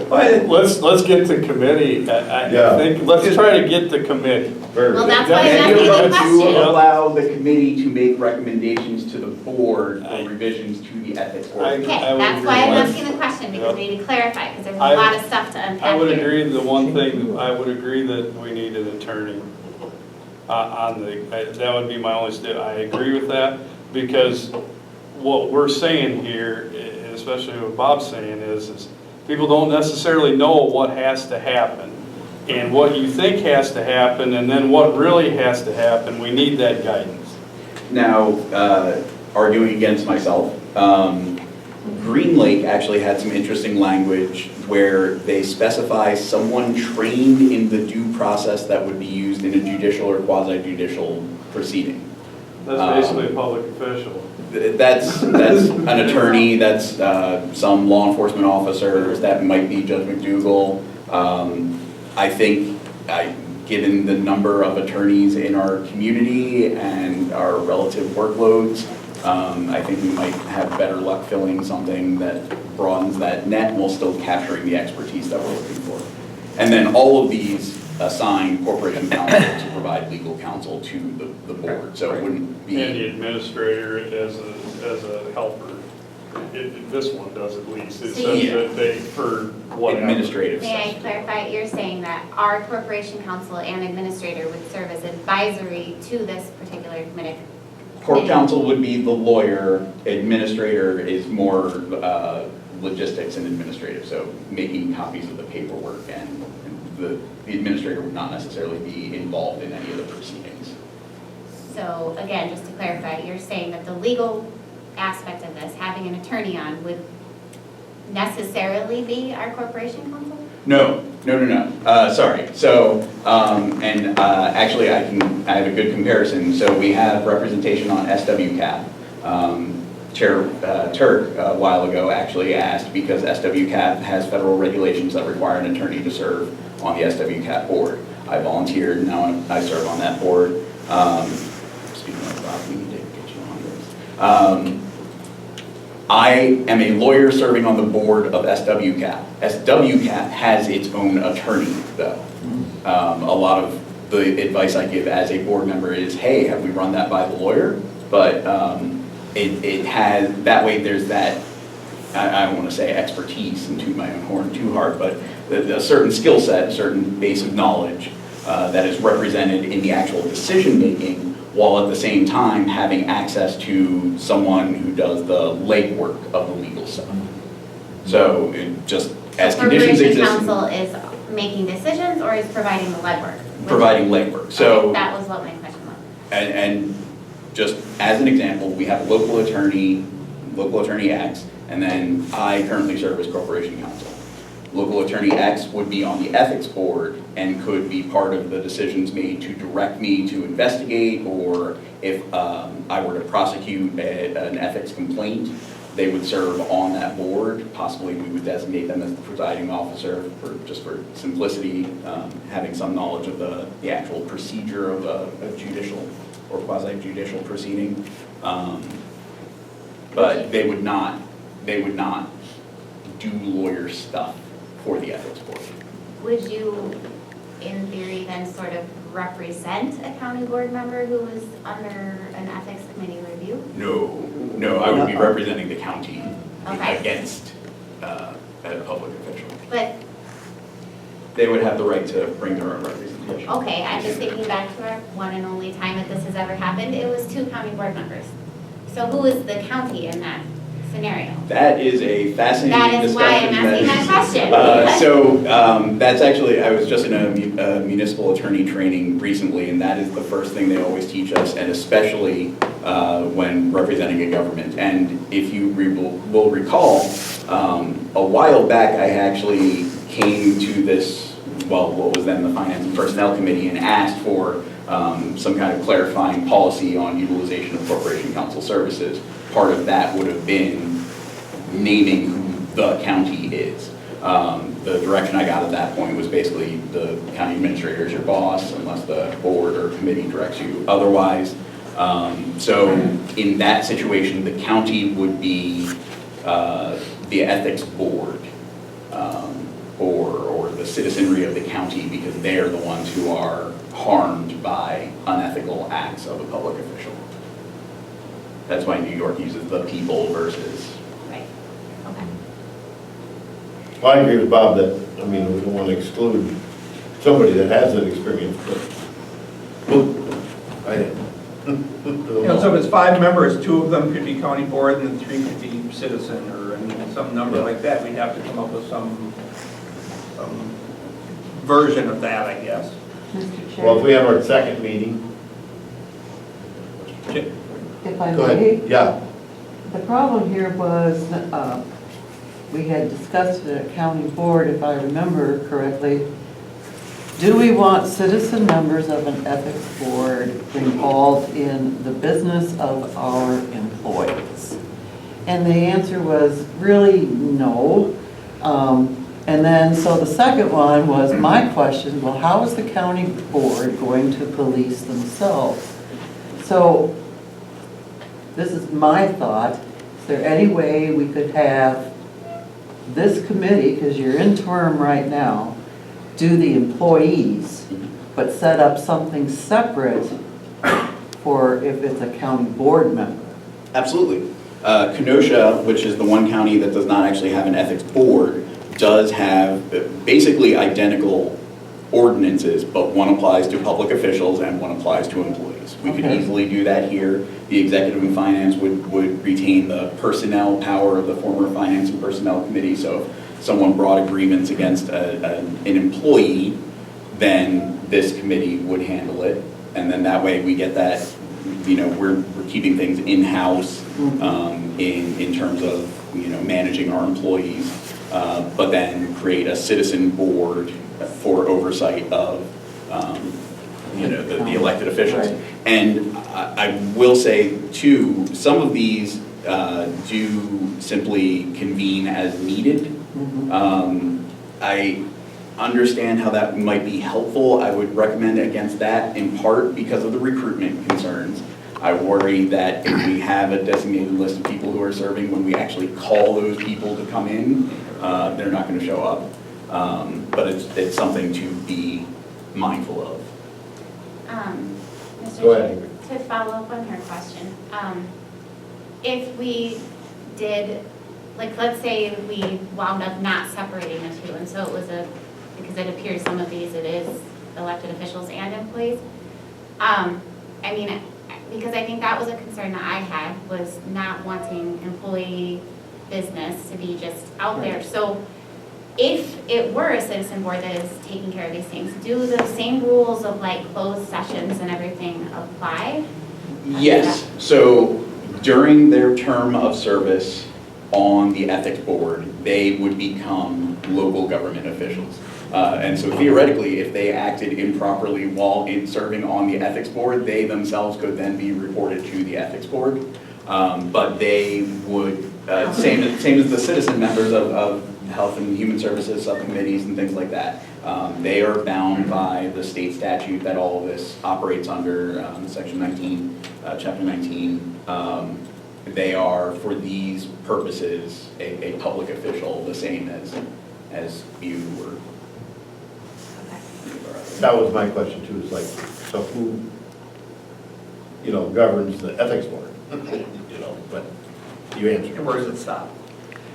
Let's get to committee. I Yeah. think, let's try to get to committee. Well, that's why I'm And asking you're the going to question. allow the committee to make recommendations to the board for revisions to the ethics ordinance. Okay, I would that's why agree. I'm asking the question, because we need to clarify, because there's a I- lot of stuff to unpack I would here. agree, the one thing, I would agree that we need an attorney on that would be my only I agree with that, because what we're saying here, especially what Bob's saying is people don't necessarily know what has to happen, and what you think has to happen, and then what really has to happen. We need that guidance. Now, arguing against myself, Green Lake actually had some interesting language where they specify someone trained in the due process that would be used in a judicial or quasi-judicial proceeding. That's basically a public official. That's an attorney, that's some law enforcement officers, that might be Judge McDougal. I think, given the number of attorneys in our community and our relative workloads, I think we might have better luck filling something that broadens that net while still capturing the expertise that we're looking for. And then all of these assign corporation counsel to provide legal counsel to the board, so it wouldn't be. And the administrator as a helper. This one does at least. It So says you- that they, for whatever. Administrative May I stuff. clarify, you're saying that our corporation counsel and administrator would serve as advisory to this particular committee? Court counsel would be the lawyer, administrator is more logistics and administrative, so making copies of the paperwork, and the administrator would not necessarily be involved in any of the proceedings. So again, just to clarify, you're saying that the legal aspect of this, having an attorney on, would necessarily be our corporation counsel? No. Sorry. So, actually, I have a good comparison. So we have representation on SWCAP. Chair Turk a while ago actually asked, because SWCAP has federal regulations that require an attorney to serve on the SWCAP board. I volunteered, now I serve on that board. Speaking of Bob, we need to get you on this. I am a lawyer serving on the board of SWCAP. SWCAP has its own attorney, though. A lot of the advice I give as a board member is, hey, have we run that by the lawyer? But it has, that way there's that, I don't want to say expertise and toot my own horn too hard, but a certain skill set, a certain base of knowledge that is represented in the actual decision-making, while at the same time having access to someone who does the legwork of the legal stuff. So it just, as conditions Corporation exist. counsel is making decisions or is providing the legwork? Providing legwork, so. Okay, that was what my question was. And just as an example, we have a local attorney X, and then I currently serve as corporation counsel. Local attorney X would be on the ethics board and could be part of the decisions made to direct me to investigate, or if I were to prosecute an ethics complaint, they would serve on that board. Possibly we would designate them as the presiding officer, just for simplicity, having some knowledge of the actual procedure of a judicial or quasi-judicial proceeding. But they would not do lawyer stuff for the ethics board. Would you, in theory, then sort of represent a county board member who was under an ethics committee review? No, I would be representing the county Okay. against a public official. But, They would have the right to bring their own representation. okay, I'm just thinking back to our one and only time that this has ever happened, it was 2 county board members. So who is the county in that scenario? That is a fascinating That is why I'm discussion asking that question. That's actually, I was just in a municipal attorney training recently, and that is the first thing they always teach us, and especially when representing a government. And if you will recall, a while back, I actually came to this, well, what was then the Finance and Personnel Committee, and asked for some kind of clarifying policy on utilization of corporation counsel services. Part of that would have been naming who the county is. The direction I got at that point was basically the county administrator is your boss unless the board or committee directs you otherwise. So in that situation, the county would be the ethics board or the citizenry of the county, because they're the ones who are harmed by unethical acts of a public official. That's why New York uses the people versus. Right, okay. Well, I agree with Bob that, I mean, we don't want to exclude somebody that has that experience, but I So if it's 5 members, 2 of them could be county board and 3 could be citizen, or some number like that. We'd have to come up with some version of that, I guess. Mr. Chair. Well, if we have our second meeting. If I Go ahead. may. Yeah. The problem here was, we had discussed it at county board, if I remember correctly. Do we want citizen members of an ethics board involved in the business of our employees? And the answer was really no. And then, so the second one was my question, well, how is the county board going to police themselves? So this is my thought. Is there any way we could have this committee, because you're interim right now, do the employees, but set up something separate for if it's a county board member? Absolutely. Kenosha, which is the one county that does not actually have an ethics board, does have basically identical ordinances, but one applies to public officials and one applies to employees. We could easily do that here. The executive and finance would retain the personnel power of the former finance and personnel committee. So if someone brought agreements against an employee, then this committee would handle it. And then that way we get that, we're keeping things in-house in terms of, managing our employees. But then create a citizen board for oversight of, the elected officials. Right. And I will say too, some of these do simply convene as needed. I understand how that might be helpful. I would recommend against that in part because of the recruitment concerns. I worry that if we have a designated list of people who are serving, when we actually call those people to come in, they're not going to show up. But it's something to be mindful of. Mr. Go ahead. Chair, to follow up on your question, if we did, let's say we wound up not separating the two, and so it was because it appears some of these, it is elected officials and employees. Because I think that was a concern that I had, was not wanting employee business to be just out there. So if it were a citizen board that is taking care of these things, do the same rules of closed sessions and everything apply? Yes. So during their term of service on the ethics board, they would become local government officials. And so theoretically, if they acted improperly while serving on the ethics board, they themselves could then be reported to the ethics board. But they would, same as the citizen members of health and human services subcommittees and things like that. They are bound by the state statute that all of this operates under, Section 19, Chapter 19. They are, for these purposes, a public official, the same as you or. That was my question too, is so who, governs the ethics board? But you answered. And where does it stop?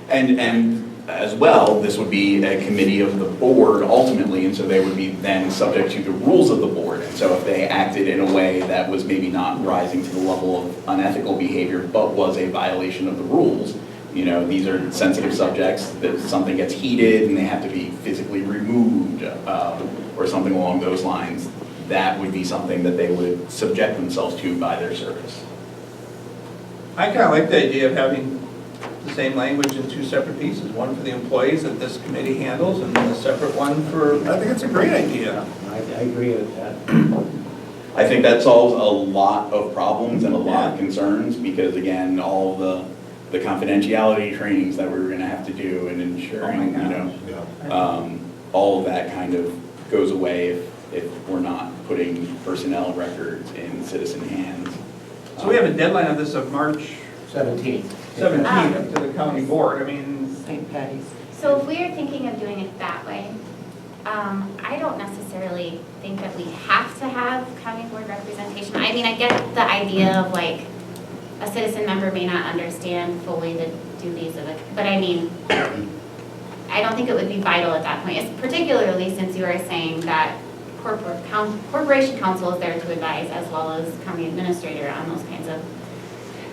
And as well, this would be a committee of the board ultimately, and so they would be then subject to the rules of the board. And so if they acted in a way that was maybe not rising to the level of unethical behavior, but was a violation of the rules, these are sensitive subjects, that something gets heated and they have to be physically removed or something along those lines, that would be something that they would subject themselves to by their service. I kind of like the idea of having the same language in 2 separate pieces, one for the employees that this committee handles, and then a separate one for, I think it's a great idea. I agree with that. I think that solves a lot of problems and a lot of concerns, because again, all the confidentiality trainings that we were gonna have to do and ensuring, all of that kind of goes away if we're not putting personnel records in citizen hands. So we have a deadline of this of March 17th. 17th to the county board. I mean, St. Patty's. So if we are thinking of doing it that way, I don't necessarily think that we have to have county board representation. I mean, I get the idea of like, a citizen member may not understand fully the duties of it, but I mean, I don't think it would be vital at that point, particularly since you are saying that corporation counsel is there to advise as well as county administrator on those kinds of.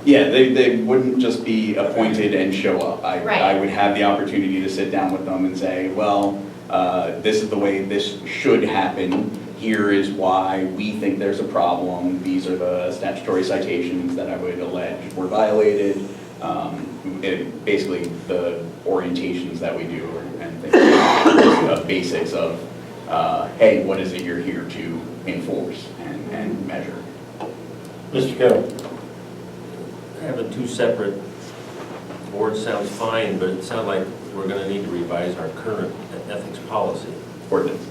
Yeah, they wouldn't just be appointed and show up. Right. I would have the opportunity to sit down with them and say, well, this is the way this should happen. Here is why we think there's a problem. These are the statutory citations that I would allege were violated. Basically, the orientations that we do and things like basics of, hey, what is it you're here to enforce and measure? Mr. Kettle? Having two separate boards sounds fine, but it sounds like we're gonna need to revise our current ethics policy. Ordinance.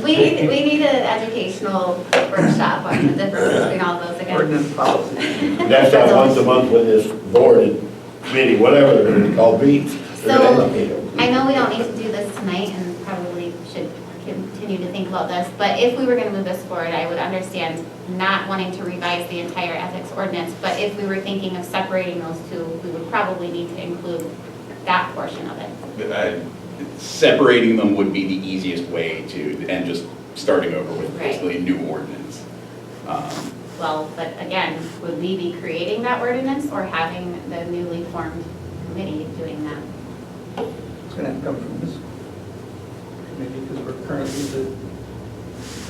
We need an educational workshop on the difference between all those again. ordinance policy. That's that once a month when this board and committee, whatever they're gonna be called, meets. they're gonna educate them. I know we don't need to do this tonight and probably should continue to think about this, but if we were gonna move this forward, I would understand not wanting to revise the entire ethics ordinance, but if we were thinking of separating those two, we would probably need to include that portion of it. Separating them would be the easiest way to, and just starting over with Right. basically a new ordinance. Well, but again, would we be creating that ordinance or having the newly formed committee doing that? It's gonna have to come from this committee because we're currently the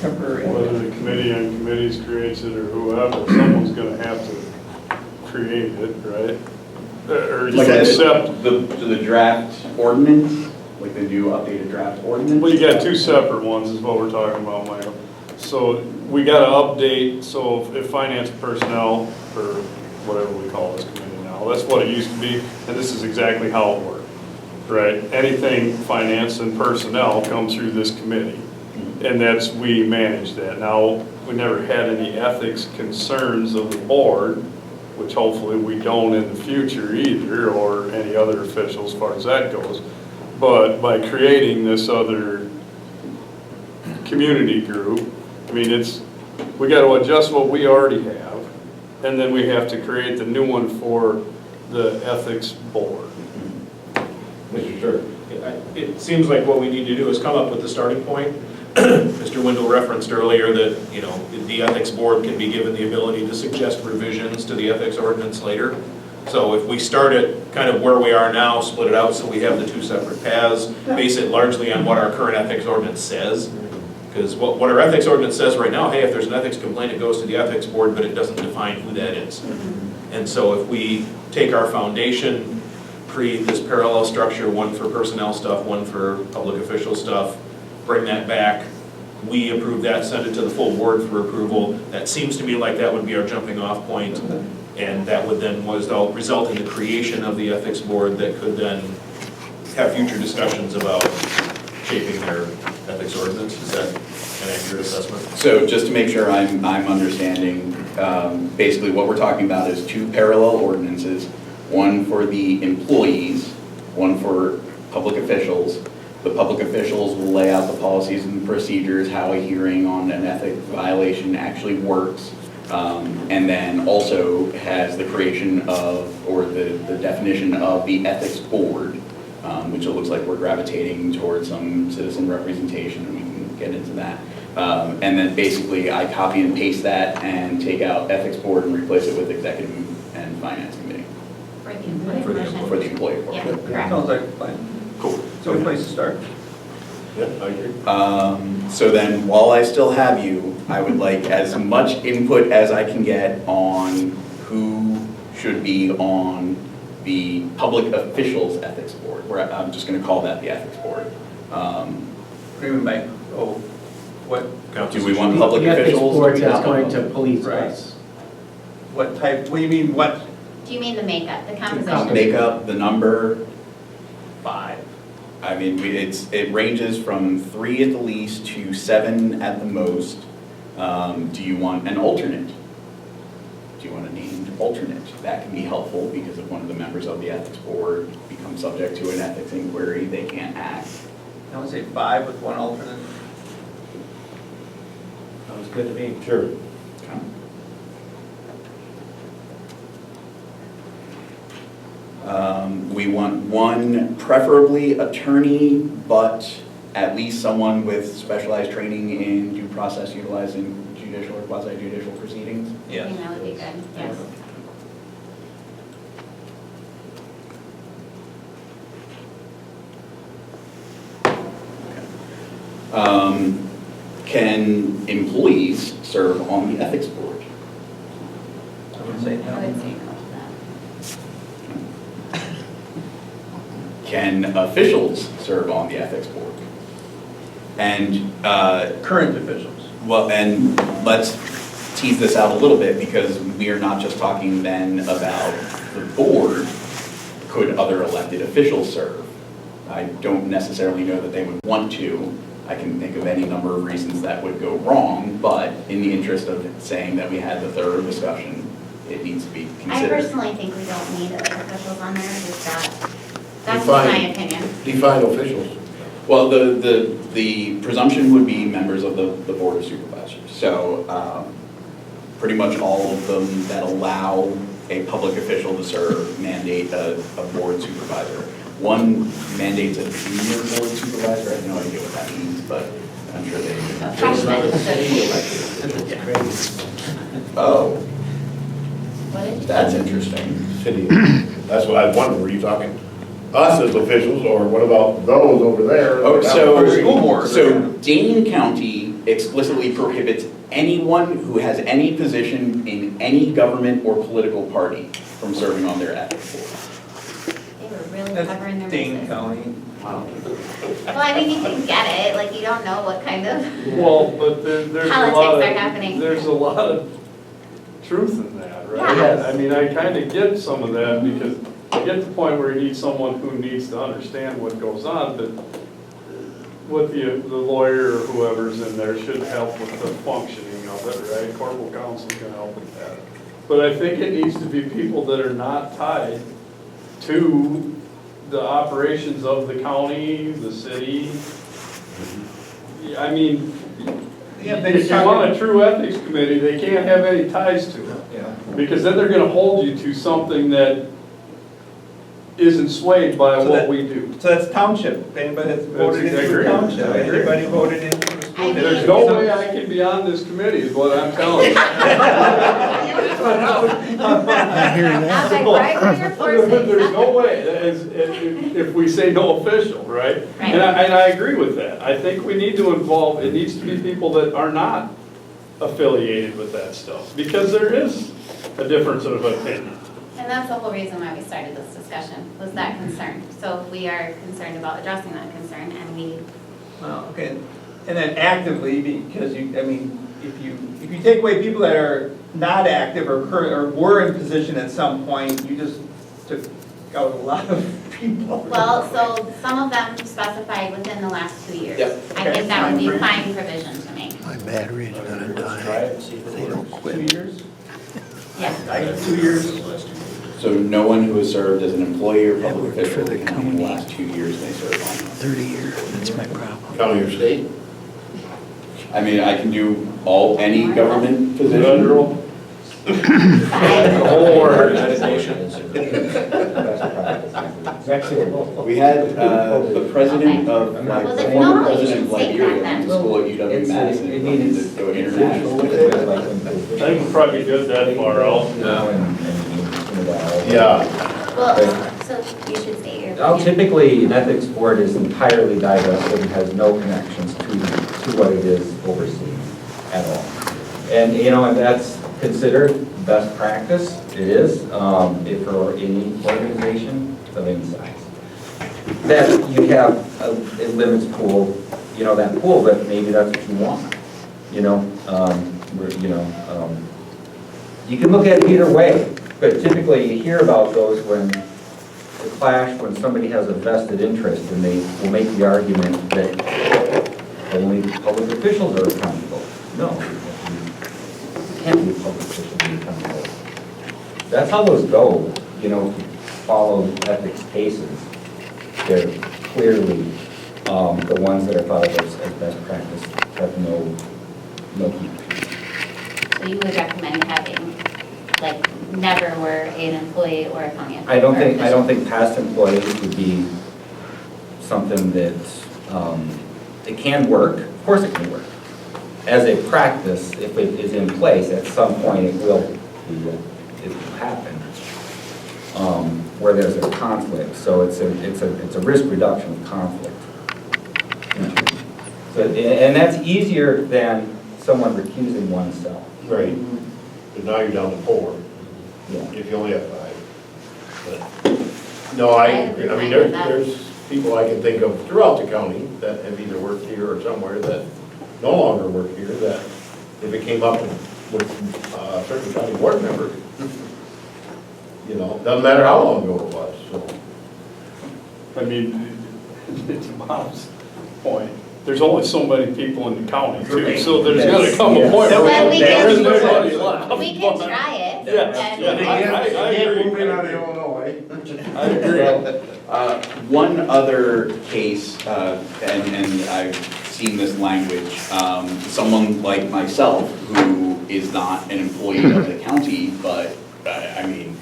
temporary. Whether the committee on committees creates it or whoever, someone's gonna have to create it, right? Or you Like accept, the draft ordinance, like the new updated draft ordinance? well, you got two separate ones is what we're talking about, Michael. So we gotta update, so if finance personnel, or whatever we call this committee now, that's what it used to be, and this is exactly how it worked, right? Anything finance and personnel comes through this committee, and we manage that. Now, we never had any ethics concerns of the board, which hopefully we don't in the future either, or any other official as far as that goes. But by creating this other community group, I mean, we got to adjust what we already have, and then we have to create the new one for the ethics board. Mr. Chair, it seems like what we need to do is come up with the starting point. Mr. Wendell referenced earlier that, the ethics board can be given the ability to suggest revisions to the ethics ordinance later. So if we start at kind of where we are now, split it out so we have the two separate paths, base it largely on what our current ethics ordinance says. Because what our ethics ordinance says right now, hey, if there's an ethics complaint, it goes to the ethics board, but it doesn't define who that is. And so if we take our foundation, create this parallel structure, one for personnel stuff, one for public official stuff, bring that back, we approve that, send it to the full board for approval. That seems to me like that would be our jumping off point, and that would then result in the creation of the ethics board that could then have future discussions about shaping their ethics ordinance. Is that an accurate assessment? So just to make sure I'm understanding, basically what we're talking about is two parallel ordinances, one for the employees, one for public officials. The public officials will lay out the policies and procedures, how a hearing on an ethics violation actually works, and then also has the creation of, or the definition of the ethics board, which it looks like we're gravitating towards some citizen representation, and we can get into that. And then basically I copy and paste that and take out ethics board and replace it with executive and finance committee. For the employee portion. For the employee portion. Yeah, correct. Sounds like a plan. Cool. So a place to start. Yeah, I agree. So then, while I still have you, I would like as much input as I can get on who should be on the public officials ethics board, where I'm just going to call that the ethics board. Agreement by, What, Council Do we want public The ethics officials? board Do we that's not going want to them? police Right. us. what type, what do you mean, what? Do you mean the makeup, the composition? Makeup, the number, 5. I mean, it ranges from 3 at the least to 7 at the most. Do you want an alternate? Do you want a named alternate? That can be helpful because if one of the members of the ethics board becomes subject to an ethics inquiry, they can't act. I would say 5 with 1 alternate. Sounds good to me. Sure. We want 1 preferably attorney, but at least someone with specialized training in due process utilizing judicial or quasi-judicial proceedings. I think that would be good, yes. Can employees serve on the ethics board? I would say I no. would say no to that. Can officials serve on the ethics board? And, Current officials. well, and let's tease this out a little bit because we are not just talking then about the board. Could other elected officials serve? I don't necessarily know that they would want to. I can think of any number of reasons that would go wrong, but in the interest of saying that we had the thorough discussion, it needs to be I considered. personally think we don't need officials on there, just that's my Define- opinion. Define officials. Well, the presumption would be members of the Board of Supervisors. So pretty much all of them that allow a public official to serve mandate a board supervisor. One mandates a junior board supervisor. I have no idea what that means, but I'm sure they. Oh, What did you? that's interesting. City. That's what I wondered, were you talking us as officials, or what about those over there? Oh, so, School board. so Dane County explicitly prohibits anyone who has any position in any government or political party from serving on their ethics board. They were really covering their That's Dane bases. County. Wow. Well, I mean, you can get it, like, you don't know what kind of Well, but there's a lot politics of, are happening. there's a lot of truth in that, right? Yes. I mean, I kind of get some of that because I get the point where you need someone who needs to understand what goes on, but what the lawyer or whoever's in there should help with the functioning of it, right? Corporal counsel can help with that. But I think it needs to be people that are not tied to the operations of the county, the city. I mean, Yeah, they if just you want a true ethics committee, they can't have any ties to it. Yeah. Because then they're gonna hold you to something that isn't swayed by So what that- we do. So that's township, anybody that's voted I into the agree. township, I agree. anybody voted into the I school mean- district. There's no way I can be on this committee is what I'm telling you. Not by bribery or forcing. There's no way, if we say no official, right? And I agree with that. I think we need to involve, it needs to be people that are not affiliated with that stuff, because there is a difference of opinion. And that's the whole reason why we started this discussion, was that concern. So if we are concerned about addressing that concern, and we, Well, okay, and then actively, because you, I mean, if you take away people that are not active or current, or were in position at some point, you just took out a lot of people. well, so some of them specified within the last 2 years. Yep. I think that would be fine provision to make. My battery's gonna die if they don't quit. 2 years? Yeah. I got 2 years. So no one who has served as an employee or public worked for official the in the county. last 2 years they serve on. 30 years, that's my problem. County or state? I mean, I can do any government position. Federal. Whole organization. We had the president of, Well, like, then, former no, you president should of say Liberia that went to then. school at UW-Madison, looking to go international with it. I think we'll probably get that far out. Yeah. Well, so you should state your Well, opinion. typically, an ethics board is entirely divested and has no connections to what it is overseeing at all. And, you know, and that's considered best practice. It is, if for any organization of any size. That you have a limits pool that pool, but maybe that's what you want, you can look at it either way, but typically you hear about those when the clash, when somebody has a vested interest, and they will make the argument that only public officials are accountable. No, you can't be public officials be accountable. That's how those go, follow ethics cases. They're clearly, the ones that are thought of as best practice have no heat. So you would recommend having, like, never were an employee or a county employee? I don't think past employees would be something that, it can work, of course it can work. As a practice, if it is in place, at some point it will happen, where there's a conflict. So it's a risk reduction of conflict. So, and that's easier than someone recusing oneself. Right. But now you're down to 4. Yeah. If you only have 5. But, no, I agree. I mean, there's people I can think of throughout the county that have either worked here or somewhere that no longer work here, that if it came up with a certain county board member, doesn't matter how long ago it was, so. I mean, it's Bob's point. There's only so many people in the county too, so there's gonna come a point Well, where we there can- isn't anybody left. We can try it. I agree. I agree. One other case, and I've seen this language, someone like myself who is not an employee of the county, but I mean,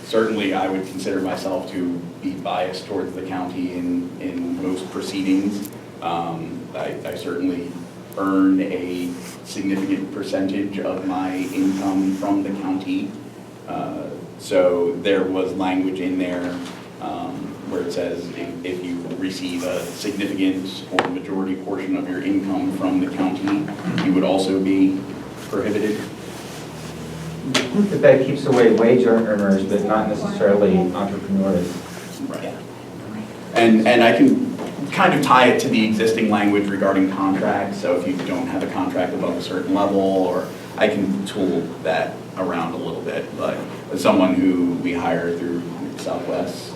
certainly I would consider myself to be biased towards the county in most proceedings. I certainly earn a significant percentage of my income from the county. So there was language in there where it says if you receive a significant or majority portion of your income from the county, you would also be prohibited. That keeps away wage earners, but not necessarily entrepreneurs. Right. And I can kind of tie it to the existing language regarding contracts. So if you don't have a contract above a certain level, or I can tool that around a little bit. But as someone who we hire through Southwest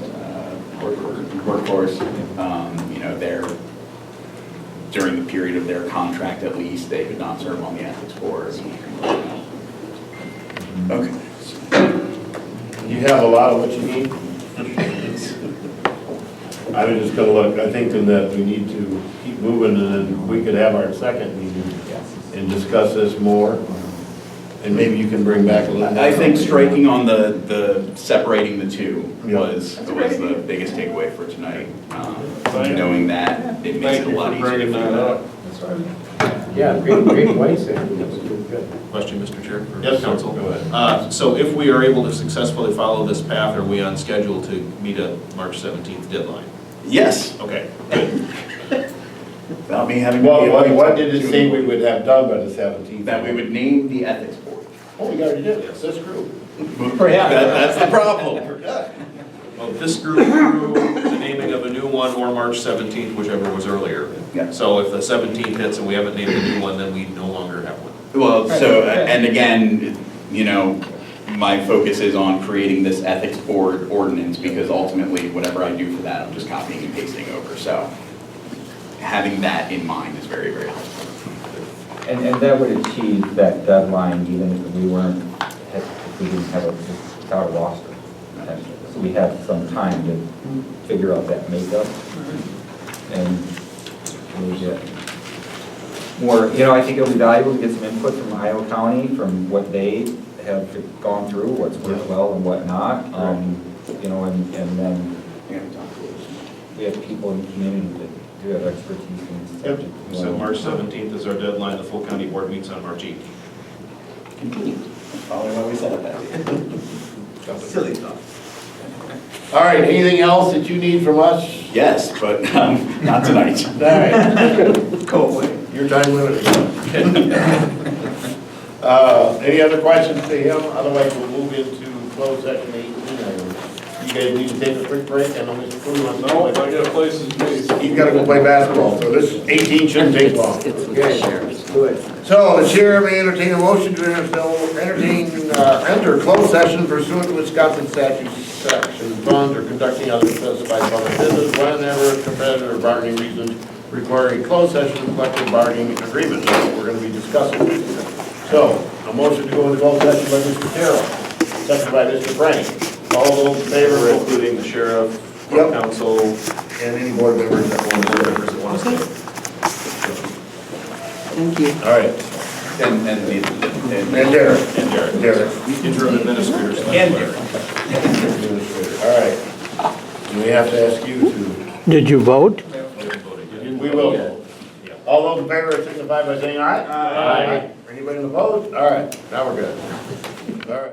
Workforce, they're during the period of their contract at least, they could not serve on the ethics board. Okay. You have a lot of what you need? I was just gonna look, I think that we need to keep moving, and then we could have our second meeting and discuss this more. And maybe you can bring back a little more. I think striking on the separating the two was the biggest takeaway for tonight. Knowing that, it makes it a lot easier to figure that out. Yeah, great points there. That was good. Question, Mr. Chair? Yes, sir. Council? Go ahead. So if we are able to successfully follow this path, are we on schedule to meet a March 17th deadline? Yes. Okay, good. Without me having. What did it say we would have done by the 17th? That we would name the ethics board. Oh, we already did this, this group. That's the problem. Well, this group approved the naming of a new one or March 17th, whichever was earlier. Yeah. So if the 17th hits and we haven't named a new one, then we no longer have one. Well, so, and again, my focus is on creating this ethics board ordinance, because ultimately, whatever I do for that, I'm just copying and pasting over. So having that in mind is very, very helpful. And that would achieve that deadline even if we didn't have without a roster. So we have some time to figure out that makeup and really get more, I think it'll be valuable to get some input from Iowa County, from what they have gone through, what's worked well and what not. And then we have people in the community that do have expertise in this subject. So March 17th is our deadline. The full county board meets on March 8th. Continue. Following what we said about it. Silly stuff. All right, anything else that you need from us? Yes, but not tonight. All right. Go away. Your time limit is up. Any other questions to him? Otherwise, we'll move into closed session 18. You guys need to take a quick break, and Mr. Coon wants to. No, I got places to be. He's gotta go play basketball, so this 18 shouldn't take long. Okay. So the chair may entertain a motion to enter closed session pursuant to Wisconsin statute section funds or conducting other specified public business whenever competitive or bargaining reasons require a closed session collective bargaining agreement. That's what we're gonna be discussing. So, a motion to go into closed session by Mr. Terrell, second by Mr. Frank. All those in favor, Including the sheriff, Yep. council, and any board members that want to members that want to stay. Thank you. All right. And Derek. And Derek. Derek. Interim administrators. And Derek. All right. And we have to ask you to. Did you vote? We will. All those in favor signify by saying aye. Aye. Anybody opposed? All right, now we're good. All right.